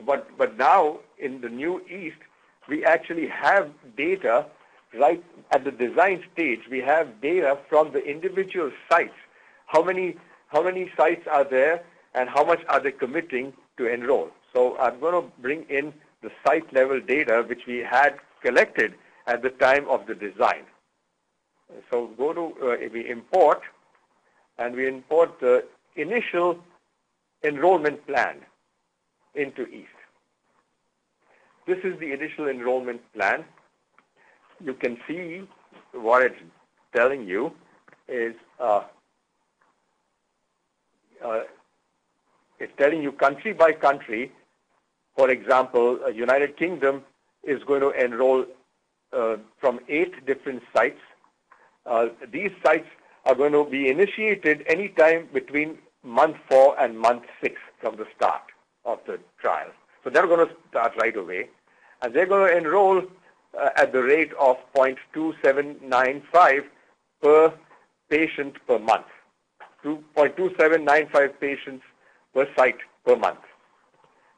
but now in the new East, we actually have data right at the design stage. We have data from the individual sites. How many sites are there, and how much are they committing to enroll? So I'm going to bring in the site-level data which we had collected at the time of the design. So go to, we import, and we import the initial enrollment plan into East. This is the initial enrollment plan. You can see what it's telling you is it's telling you country by country. For example, United Kingdom is going to enroll from 8 different sites. These sites are going to be initiated anytime between month 4 and month 6 from the start of the trial. So they're going to start right away, and they're going to enroll at the rate of 0.2795 per patient per month, 0.2795 patients per site per month.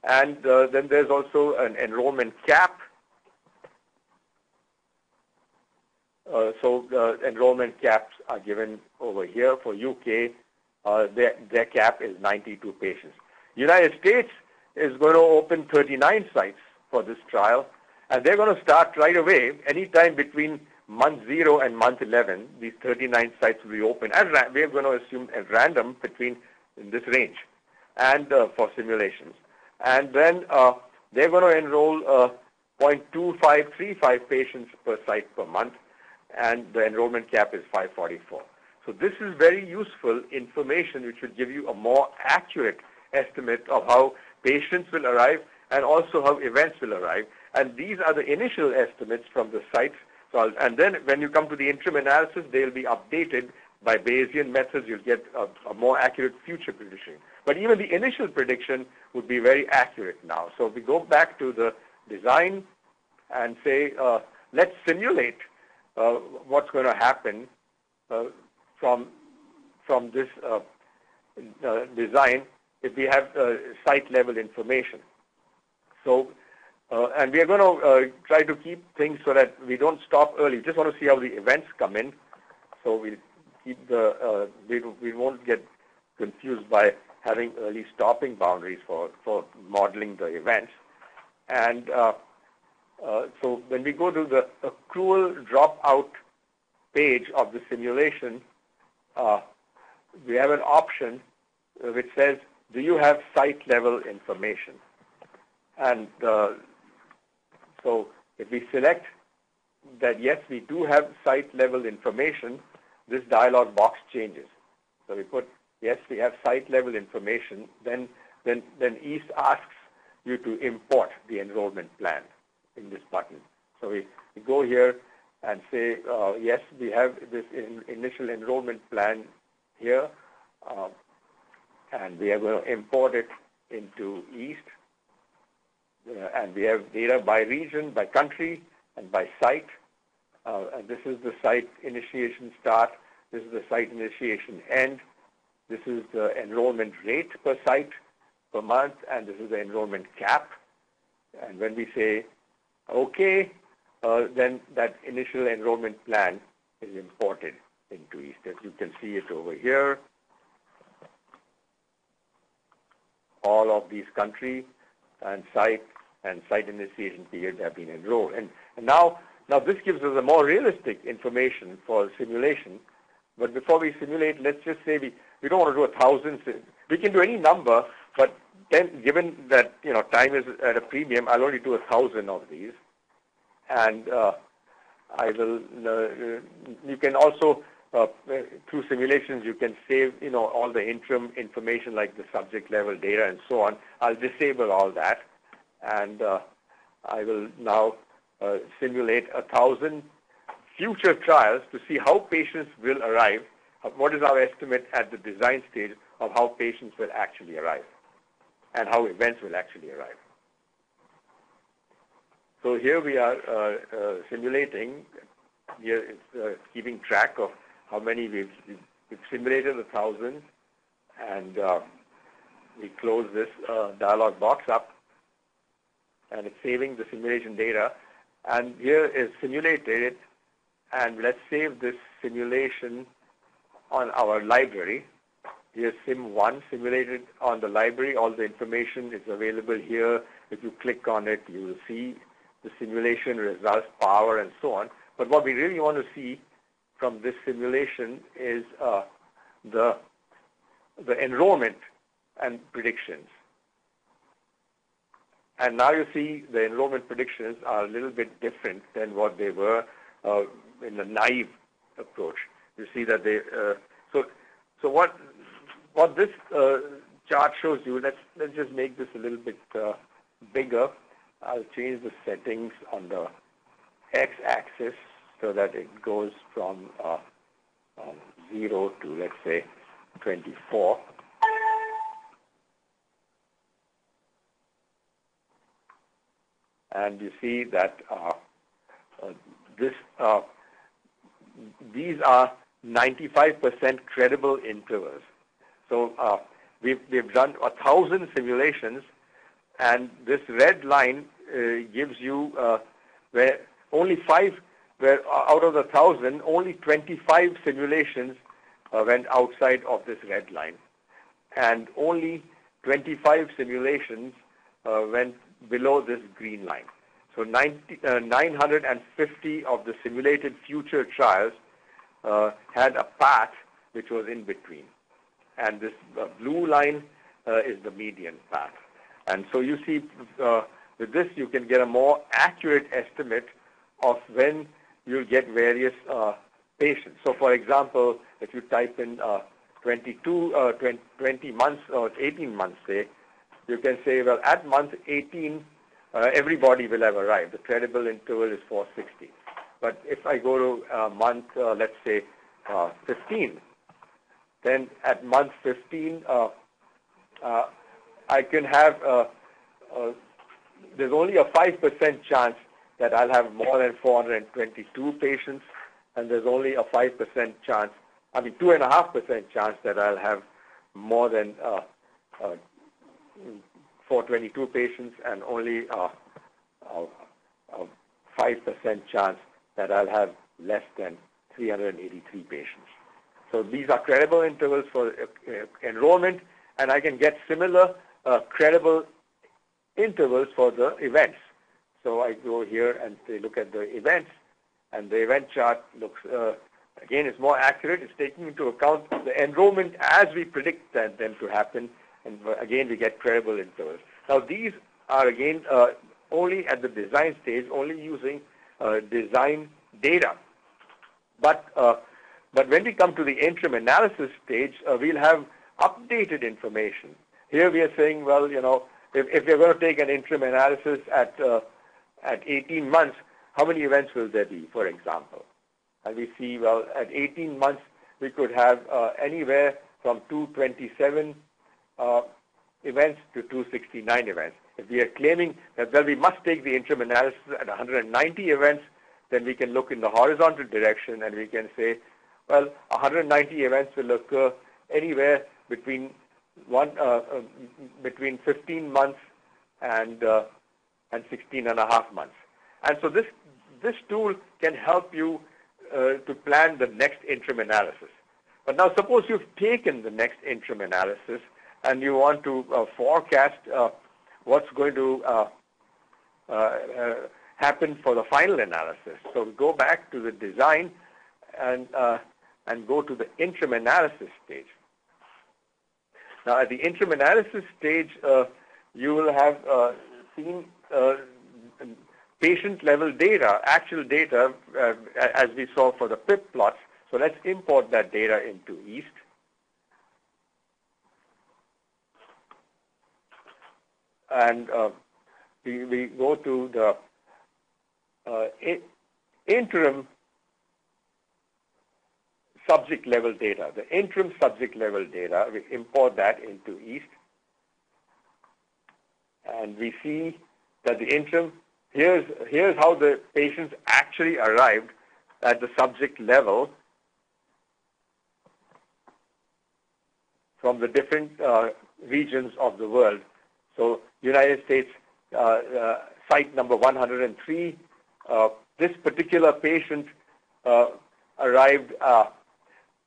And then there's also an enrollment cap. So the enrollment caps are given over here. For UK, their cap is 92 patients. United States is going to open 39 sites for this trial, and they're going to start right away, anytime between month 0 and month 11, these 39 sites will be open. And we're going to assume at random between in this range, and for simulations. And then they're going to enroll 0.2535 patients per site per month, and the enrollment cap is 544. So this is very useful information which will give you a more accurate estimate of how patients will arrive and also how events will arrive. And these are the initial estimates from the sites. So, and then when you come to the interim analysis, they'll be updated by Bayesian methods. You'll get a more accurate future prediction. But even the initial prediction would be very accurate now. So we go back to the design and say, let's simulate what's going to happen from this design if we have site level information. So, and we are going to try to keep things so that we don't stop early. We just want to see how the events come in. So we keep the we won't get confused by having early stopping boundaries for modeling the events. And so when we go to the accrual dropout page of the simulation, we have an option which says, do you have site level information? And so if we select that yes, we do have site level information, this dialog box changes. So we put yes, we have site level information, then East asks you to import the enrollment plan in this button. So we go here and say, yes, we have this initial enrollment plan here, and we are going to import it into East. And we have data by region, by country, and by site. And this is the site initiation start. This is the site initiation end. This is the enrollment rate per site per month, and this is the enrollment cap. And when we say OK, then that initial enrollment plan is imported into East. As you can see it over here, all of these country and site initiation periods have been enrolled. And now this gives us a more realistic information for simulation. But before we simulate, let's just say we don't want to do 1,000. We can do any number, but then given that time is at a premium, I'll only do 1,000 of these. And I will. You can also through simulations you can save all the interim information like the subject level data and so on. I'll disable all that. And I will now simulate 1,000 future trials to see how patients will arrive. What is our estimate at the design stage of how patients will actually arrive and how events will actually arrive. So here we are simulating. Here it's keeping track of how many we've simulated 1,000, and we close this dialog box up. And it's saving the simulation data. And here is simulated, and let's save this simulation on our library. Here's Sim1 simulated on the library. All the information is available here. If you click on it, you will see the simulation results, power, and so on. But what we really want to see from this simulation is the enrollment and predictions. And now you see the enrollment predictions are a little bit different than what they were in the naive approach. You see that they so what this chart shows you. Let's just make this a little bit bigger. I'll change the settings on the x-axis so that it goes from 0 to, let's say, 24. And you see that these are 95% credible intervals. So we've done 1,000 simulations, and this red line gives you where only out of the 1,000, only 25 simulations went outside of this red line, and only 25 simulations went below this green line. So 950 of the simulated future trials had a path which was in between. And this blue line is the median path. And so you see, with this, you can get a more accurate estimate of when you'll get various patients. So, for example, if you type in 20 months or 18 months, say, you can say, well, at month 18, everybody will have arrived. The credible interval is 460. But if I go to month, let's say, 15, then at month 15, I can have, there's only a 5% chance that I'll have more than 422 patients, and there's only a 5% chance, 2.5% chance that I'll have more than 422 patients, and only a 5% chance that I'll have less than 383 patients. So these are credible intervals for enrollment, and I can get similar credible intervals for the events. So I go here and they look at the events, and the event chart looks, again, it's more accurate. It's taking into account the enrollment as we predict them to happen, and again, we get credible intervals. Now, these are, again, only at the design stage, only using design data. But when we come to the interim analysis stage, we'll have updated information. Here we are saying, well, you know, if we're going to take an interim analysis at 18 months, how many events will there be, for example? And we see, well, at 18 months, we could have anywhere from 227 events to 269 events. If we are claiming that, well, we must take the interim analysis at 190 events, then we can look in the horizontal direction and we can say, well, 190 events will occur anywhere between 15 months and 16 and a half months. And so this tool can help you to plan the next interim analysis. But now suppose you've taken the next interim analysis and you want to forecast what's going to happen for the final analysis. So go back to the design and go to the interim analysis stage. Now, at the interim analysis stage, you will have seen patient-level data, actual data, as we saw for the PIP plots. So let's import that data into East. And we go to the interim subject level data. The interim subject level data, we import that into East. And we see that the interim, here's how the patients actually arrived at the subject level from the different regions of the world. So United States, site number 103, this particular patient arrived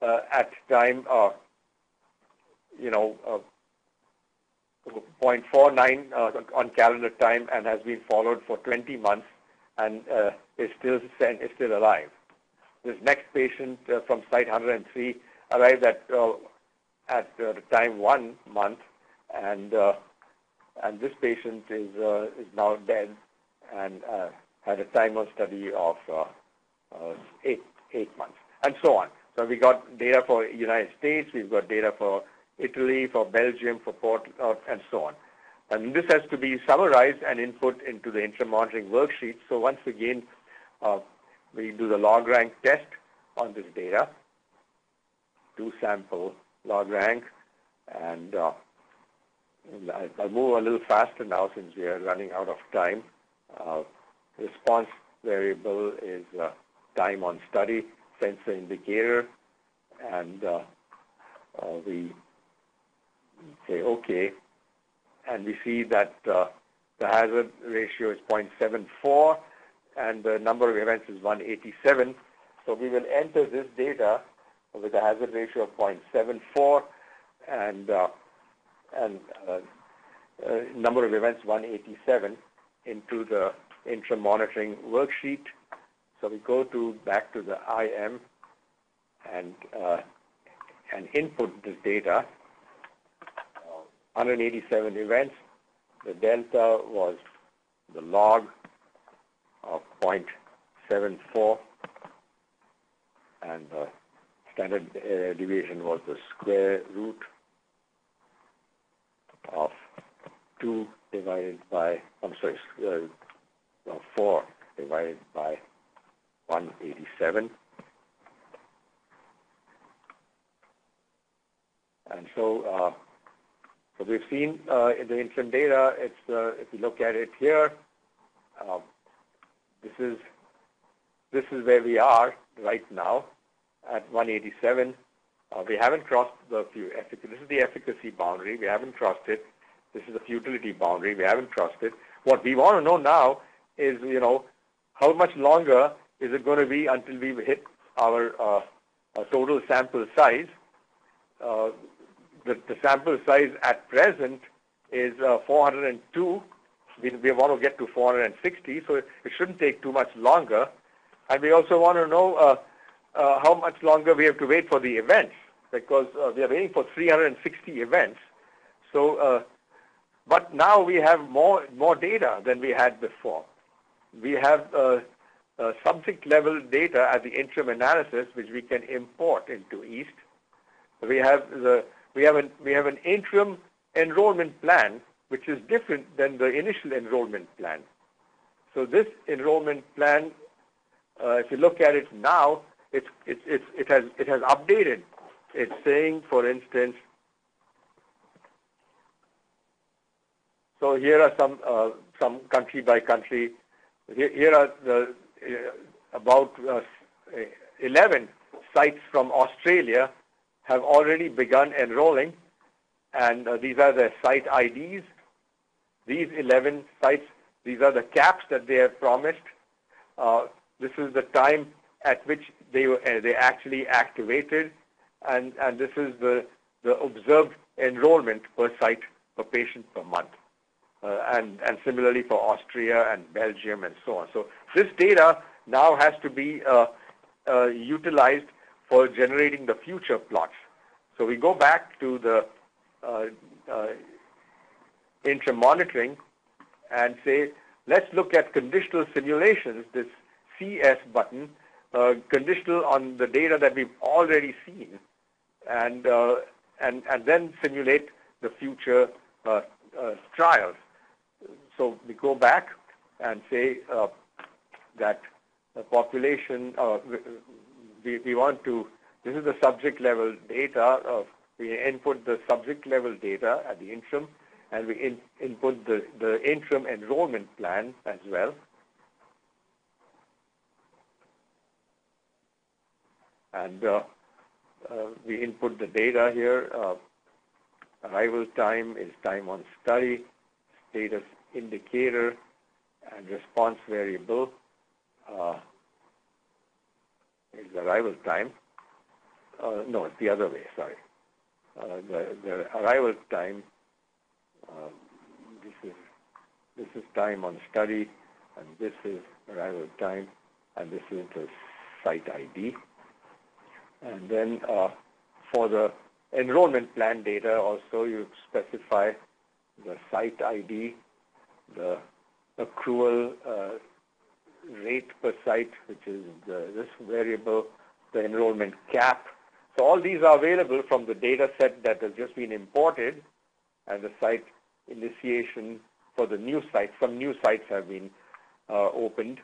at time, 0.49 on calendar time and has been followed for 20 months and is still alive. This next patient from site 103 arrived at the time 1 month, and this patient is now dead and had a time on study of 8 months, and so on. So we got data for United States, we've got data for Italy, for Belgium, for Portugal, and so on. And this has to be summarized and input into the interim monitoring worksheet. So once again, we do the log rank test on this data, 2 sample log rank, and I'll move a little faster now since we are running out of time. Response variable is time on study, sensor indicator, and we say OK, and we see that the hazard ratio is 0.74 and the number of events is 187. So we will enter this data with a hazard ratio of 0.74 and number of events 187 into the interim monitoring worksheet. So we go back to the IM and input this data. 187 events. The delta was the log of 0.74, and the standard deviation was the square root of 2 divided by, 4 divided by 187. And so, so we've seen in the interim data, it's if you look at it here, this is where we are right now at 187. We haven't crossed the efficacy. This is the efficacy boundary. We haven't crossed it. This is the futility boundary. We haven't crossed it. What we want to know now is, how much longer is it going to be until we hit our total sample size? The sample size at present is 402. We want to get to 460, so it shouldn't take too much longer. And we also want to know how much longer we have to wait for the events, because we are waiting for 360 events. So, but now we have more data than we had before. We have subject level data at the interim analysis, which we can import into EAST. We have an interim enrollment plan, which is different than the initial enrollment plan. So this enrollment plan, if you look at it now, it has updated. It's saying, for instance, so here are some country by country. Here are the about 11 sites from Australia have already begun enrolling, and these are the site IDs. These 11 sites, these are the caps that they have promised. This is the time at which they actually activated, and this is the observed enrollment per site per patient per month. And similarly for Austria and Belgium and so on. So this data now has to be utilized for generating the future plots. So we go back to the interim monitoring and say, let's look at conditional simulations, this CS button, conditional on the data that we've already seen, and then simulate the future trials. So we go back and say that the population, we want to, this is the subject level data. We input the subject level data at the interim, and we input the interim enrollment plan as well. And we input the data here. Arrival time is time on study, status indicator, and response variable is arrival time. No, it's the other way, sorry. The arrival time, this is time on study, and this is arrival time, and this is the site ID. And then for the enrollment plan data also, you specify the site ID, the accrual rate per site, which is this variable, the enrollment cap. So all these are available from the data set that has just been imported, and the site initiation for the new sites. Some new sites have been opened,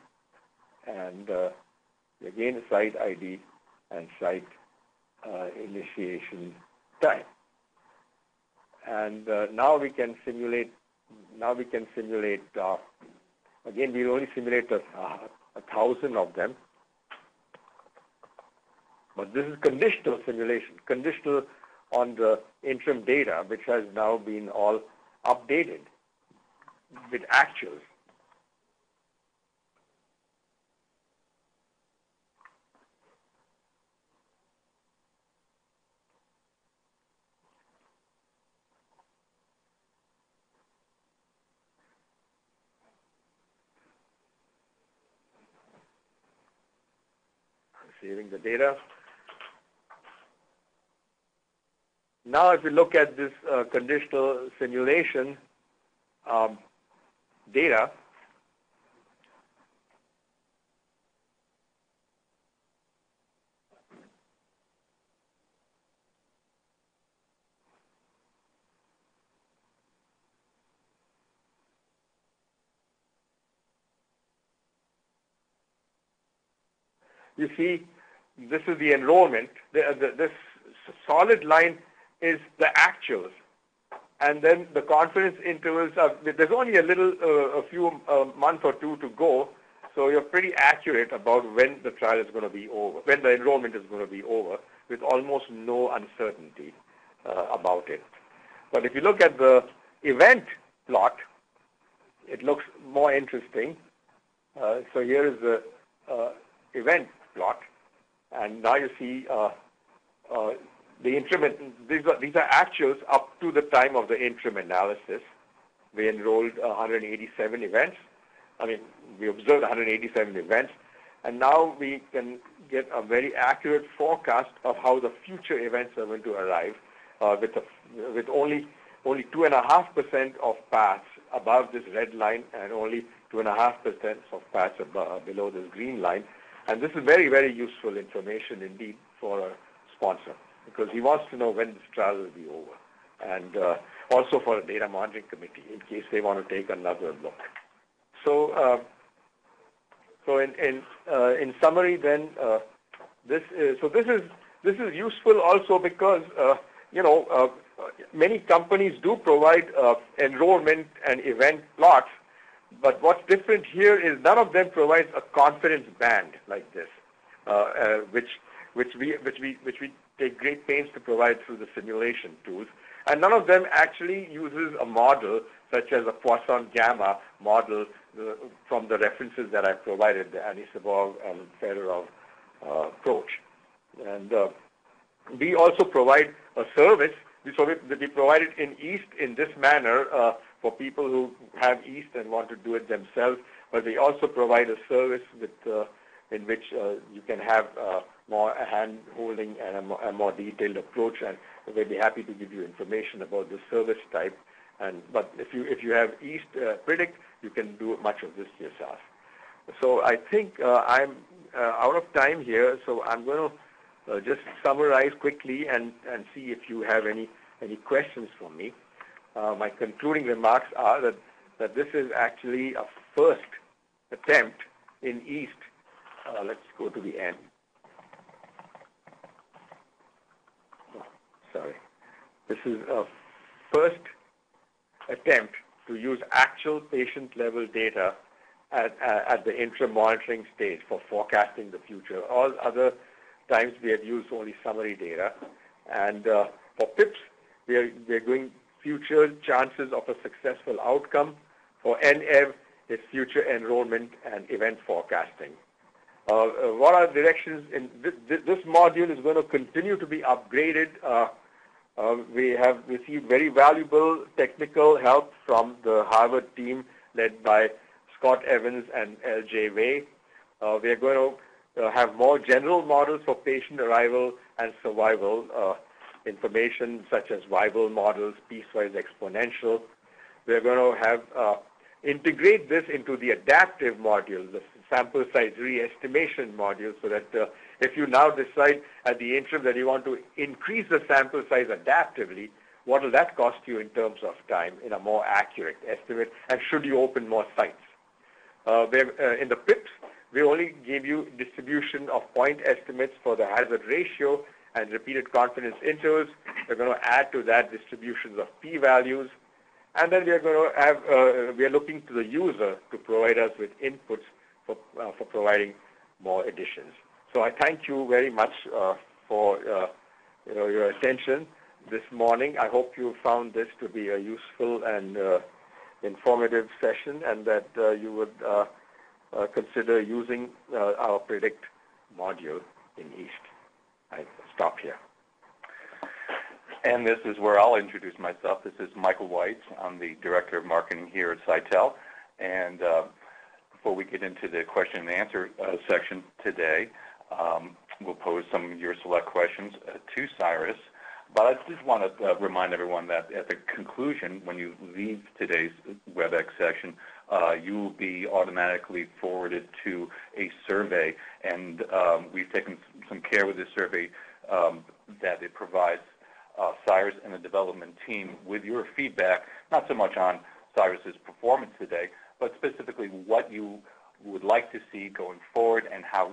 and again, site ID and site initiation time. And now we can simulate. Again, we only simulate 1,000 of them. But this is conditional simulation, conditional on the interim data, which has now been all updated with actuals. saving the data. Now, if we look at this conditional simulation data, you see, this is the enrollment. This solid line is the actuals. And then the confidence intervals are, there's only a few month or two to go, so you're pretty accurate about when the trial is going to be over, when the enrollment is going to be over, with almost no uncertainty about it. But if you look at the event plot, it looks more interesting. So here is the event plot, and now you see the interim. These are actuals up to the time of the interim analysis. We enrolled 187 events. I mean, we observed 187 events, and now we can get a very accurate forecast of how the future events are going to arrive, with only 2.5% of paths above this red line and only 2.5% of paths below this green line. And this is very, very useful information indeed for a sponsor, because he wants to know when this trial will be over, and also for a data monitoring committee in case they want to take another look. So, in summary, then this is useful also because many companies do provide enrollment and event plots. But what's different here is none of them provides a confidence band like this, which we take great pains to provide through the simulation tools. And none of them actually uses a model such as a Poisson gamma model from the references that I provided, the Anisimov and Fedorov approach. And we also provide a service. So we provide it in East in this manner for people who have East and want to do it themselves. But we also provide a service in which you can have more hand-holding and a more detailed approach. And we'll be happy to give you information about the service type. But if you have East Predict, you can do much of this yourself. So I think I'm out of time here. So I'm going to just summarize quickly and see if you have any questions for me. My concluding remarks are that this is actually a first attempt in East. Let's go to the end. Sorry. This is a first attempt to use actual patient-level data at the interim monitoring stage for forecasting the future. All other times we have used only summary data. And for PIPS, we are doing future chances of a successful outcome. For NEV, it's future enrollment and event forecasting. What are the directions? In this module is going to continue to be upgraded. We have received very valuable technical help from the Harvard team led by Scott Evans and L.J. Way. We are going to have more general models for patient arrival and survival information, such as Weibull models, piecewise exponential. We are going to have integrate this into the adaptive module, the sample size re-estimation module, so that if you now decide at the interim that you want to increase the sample size adaptively, what will that cost you in terms of time in a more accurate estimate, and should you open more sites? In the PIPS, we only gave you distribution of point estimates for the hazard ratio and repeated confidence intervals. We're going to add to that distributions of p-values. And then we are going to have, we are looking to the user to provide us with inputs for providing more additions. So I thank you very much for your attention this morning. I hope you found this to be a useful and informative session, and that you would consider using our Predict module in East. I stop here. And this is where I'll introduce myself. This is Michael White. I'm the Director of Marketing here at Cytel. And before we get into the question and answer section today, will pose some of your select questions to Cyrus. But I just want to remind everyone that at the conclusion, when you leave today's WebEx session, you will be automatically forwarded to a survey, and we've taken some care with this survey that it provides Cyrus and the development team with your feedback, not so much on Cyrus's performance today, but specifically what you would like to see going forward and how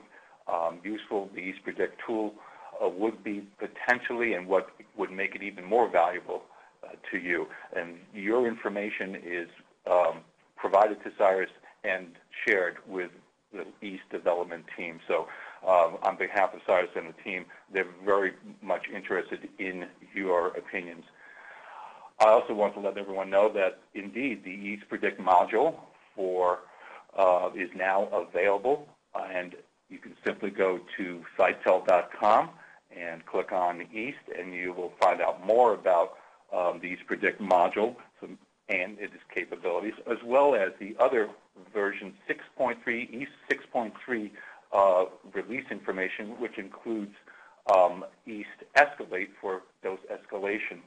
useful the EastPredict tool would be potentially, and what would make it even more valuable to you. And your information is provided to Cyrus and shared with the East development team. So on behalf of Cyrus and the team, they're very much interested in your opinions. I also want to let everyone know that indeed the EastPredict module is now available, and you can simply go to cytel.com and click on East, and you will find out more about the EastPredict module and its capabilities, as well as the other version 6.3, East 6.3 release information, which includes East Escalate for dose escalation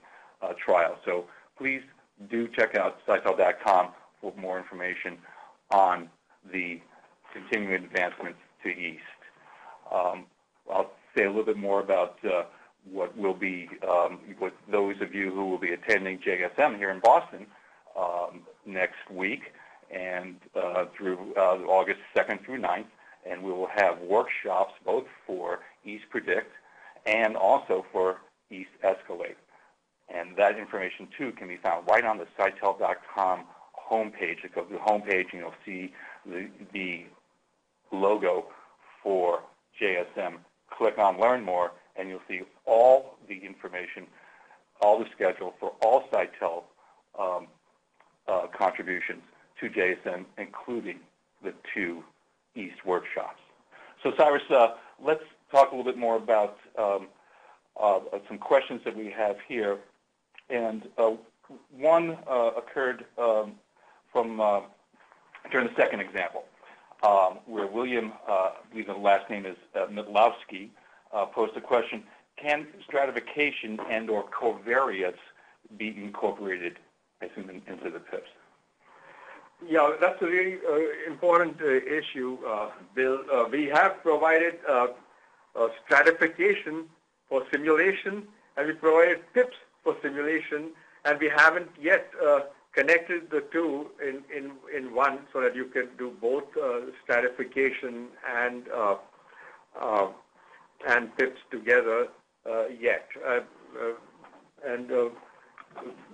trials. So please do check out cytel.com for more information on the continuing advancements to East. I'll say a little bit more about what will be, what those of you who will be attending JSM here in Boston next week and through August 2nd through 9th, and we will have workshops both for EastPredict and also for East Escalate. And that information, too, can be found right on the Cytel.com homepage. You go to the homepage and you'll see the logo for JSM. Click on Learn More, and you'll see all the information, all the schedule for all Cytel contributions to JSM, including the 2 East workshops. So, Cyrus, let's talk a little bit more about some questions that we have here. And one occurred from during the second example, where William, I believe the last name is Mitlowski, posed a question: can stratification and/or covariates be incorporated, I assume, into the PIPs? Yeah, that's a really important issue, Bill. We have provided stratification for simulation, and we provided PIPs for simulation, and we haven't yet connected the two in one, so that you can do both stratification and PIPs together yet.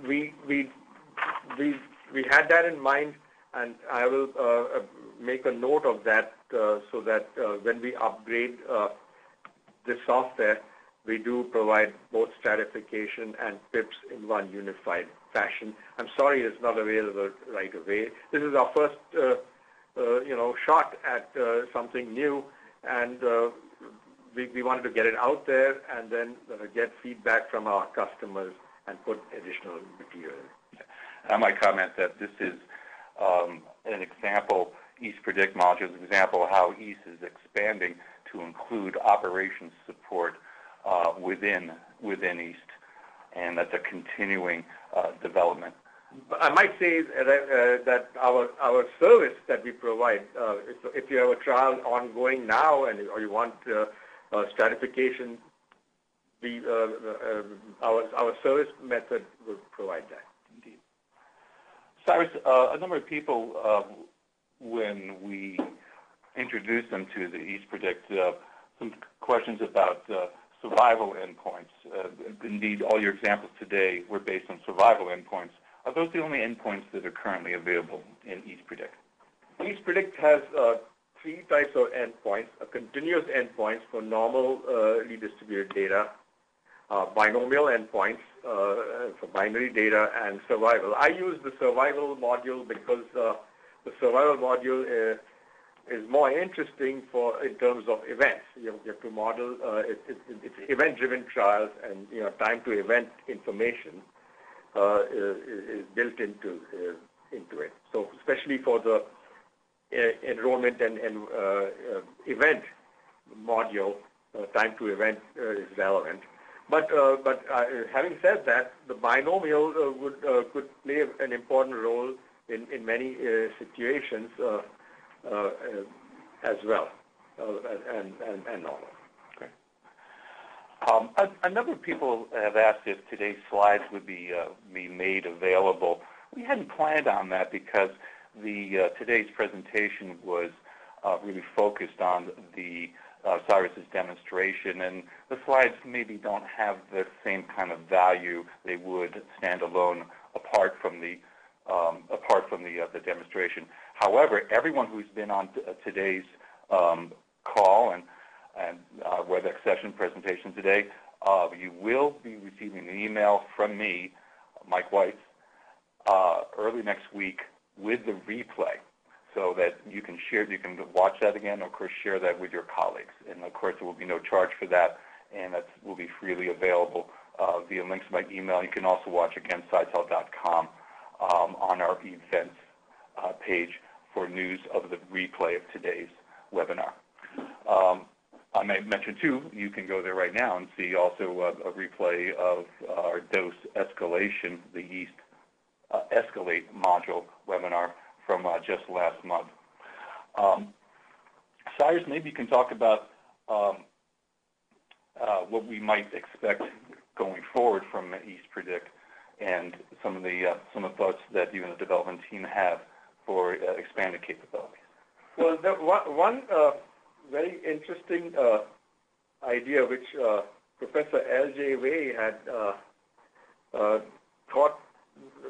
We had that in mind, and I will make a note of that so that when we upgrade the software, we do provide both stratification and PIPs in one unified fashion. I'm sorry it's not available right away. This is our first, shot at something new, and we wanted to get it out there and then get feedback from our customers and put additional material in. I might comment that this is an example, EastPredict module is an example of how East is expanding to include operations support within East, and that's a continuing development. I might say that our service that we provide, if you have a trial ongoing now or you want stratification, our service method will provide that. Indeed. Cyrus, a number of people, when we introduce them to the EastPredict, some questions about survival endpoints. Indeed, all your examples today were based on survival endpoints. Are those the only endpoints that are currently available in EastPredict? EastPredict has 3 types of endpoints: a continuous endpoints for normally distributed data, binomial endpoints for binary data, and survival. I use the survival module because the survival module is more interesting in terms of events. You have to model it's event-driven trials, and time to event information is built into it. So especially for the enrollment and event module, time to event is relevant. But having said that, the binomial could play an important role in many situations as well, and normal. A number of people have asked if today's slides would be made available. We hadn't planned on that because today's presentation was really focused on the Cyrus's demonstration, and the slides maybe don't have the same kind of value they would stand alone apart from the demonstration. However, everyone who's been on today's call and WebEx session presentation today, you will be receiving an email from me, Mike White, early next week with the replay, so that you can watch that again, of course, share that with your colleagues. And of course, there will be no charge for that, and that will be freely available via links to my email. You can also watch again Cytel.com on our events page for news of the replay of today's webinar. I may mention, too, you can go there right now and see also a replay of our dose escalation, the yeast escalate module webinar from just last month. Cyrus, maybe you can talk about what we might expect going forward from Yeast Predict and some of the thoughts that you and the development team have for expanded capabilities. Well, one very interesting idea which Professor L.J. Way had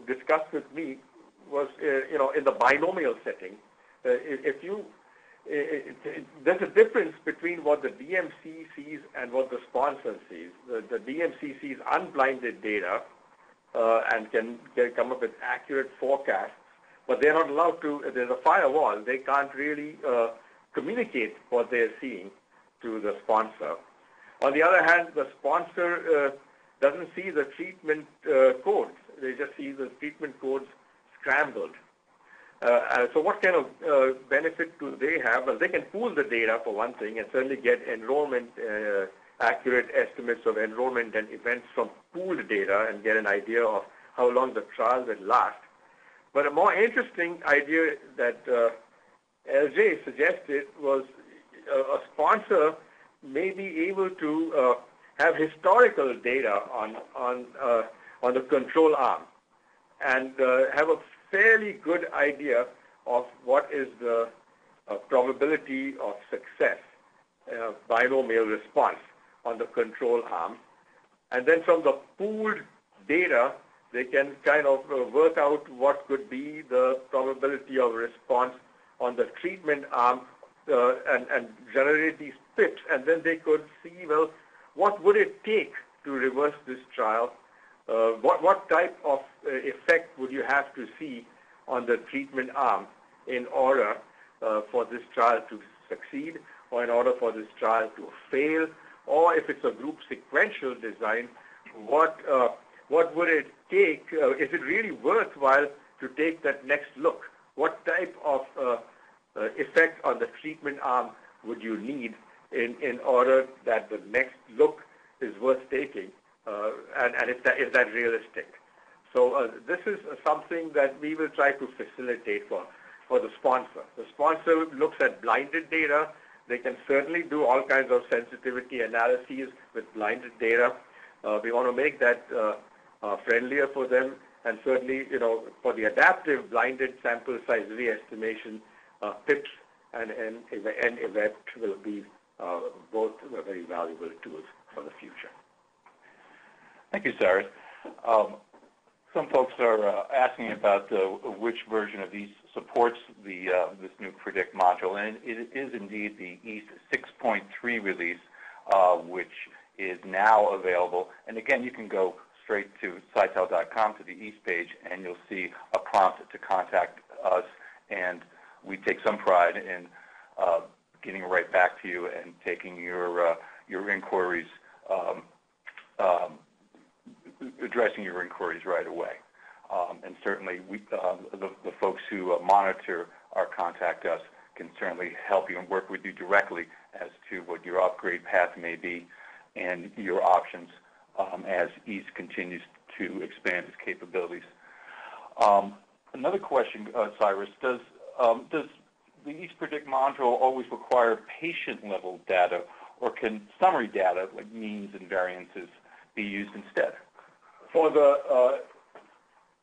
discussed with me was, in the binomial setting, there's a difference between what the DMC sees and what the sponsor sees. The DMC sees unblinded data and can come up with accurate forecasts, but they're not allowed to. There's a firewall. They can't really communicate what they're seeing to the sponsor. On the other hand, the sponsor doesn't see the treatment codes. They just see the treatment codes scrambled. So what kind of benefit do they have? Well, they can pool the data for one thing and certainly get enrollment, accurate estimates of enrollment and events from pooled data and get an idea of how long the trial will last. But a more interesting idea that LJ suggested was a sponsor may be able to have historical data on the control arm and have a fairly good idea of what is the probability of success, binomial response on the control arm. And then from the pooled data, they can kind of work out what could be the probability of response on the treatment arm and generate these pips. And then they could see, well, what would it take to reverse this trial? What type of effect would you have to see on the treatment arm in order for this trial to succeed, or in order for this trial to fail, or if it's a group sequential design, what would it take? Is it really worthwhile to take that next look? What type of effect on the treatment arm would you need in order that the next look is worth taking? And is that realistic? So this is something that we will try to facilitate for the sponsor. The sponsor looks at blinded data. They can certainly do all kinds of sensitivity analyses with blinded data. We want to make that friendlier for them, and certainly, for the adaptive blinded sample size re-estimation, PIPS and event will be both very valuable tools for the future. Thank you, Cyrus. Some folks are asking about which version of these supports this new Predict module, and it is indeed the Yeast 6.3 release, which is now available. And again, you can go straight to Cytel.com to the Yeast page, and you'll see a prompt to contact us, and we take some pride in getting right back to you and taking your inquiries, addressing your inquiries right away. And certainly, the folks who monitor or contact us can certainly help you and work with you directly as to what your upgrade path may be and your options as East continues to expand its capabilities. Another question, Cyrus, does the East Predict module always require patient-level data, or can summary data, like means and variances, be used instead? For the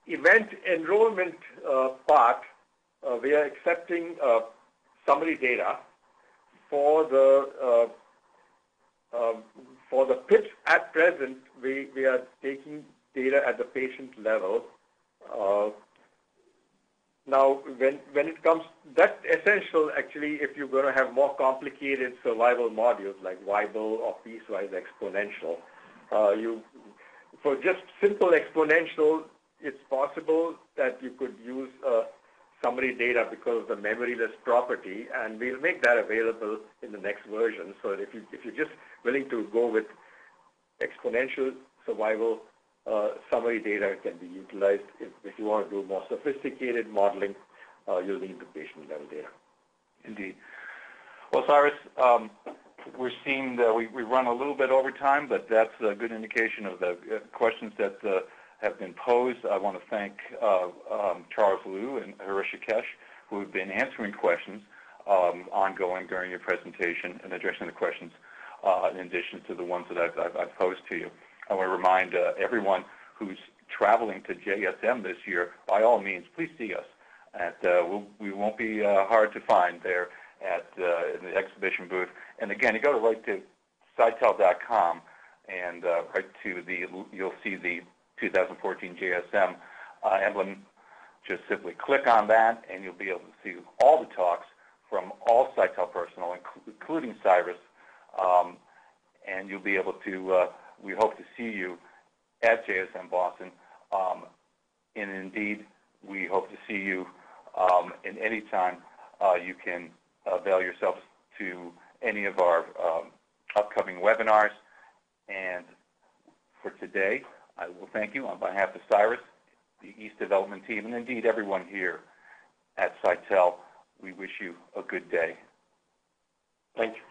event enrollment part, we are accepting summary data. For the PIPs at present, we are taking data at the patient level. Now, when it comes, that's essential actually if you're going to have more complicated survival modules like Weibull or piecewise exponential. For just simple exponential, it's possible that you could use summary data because of the memoryless property, and we'll make that available in the next version. So if you're just willing to go with exponential survival, summary data can be utilized. If you want to do more sophisticated modeling, you'll need the patient-level data. Indeed. Well, Cyrus, we're seeing that we run a little bit over time, but that's a good indication of the questions that have been posed. I want to thank Charles Liu and Hrishikesh, who have been answering questions ongoing during your presentation and addressing the questions in addition to the ones that I've posed to you. I want to remind everyone who's traveling to JSM this year, by all means, please see us. We won't be hard to find there in the exhibition booth. And again, you go right to Cytel.com and you'll see the 2014 JSM emblem. Just simply click on that, and you'll be able to see all the talks from all Cytel personnel, including Cyrus, and you'll be able to. We hope to see you at JSM Boston, and indeed, we hope to see you in any time you can avail yourselves to any of our upcoming webinars. And for today, I will thank you on behalf of Cyrus, the East Development team, and indeed everyone here at Cytel. We wish you a good day. Thank you.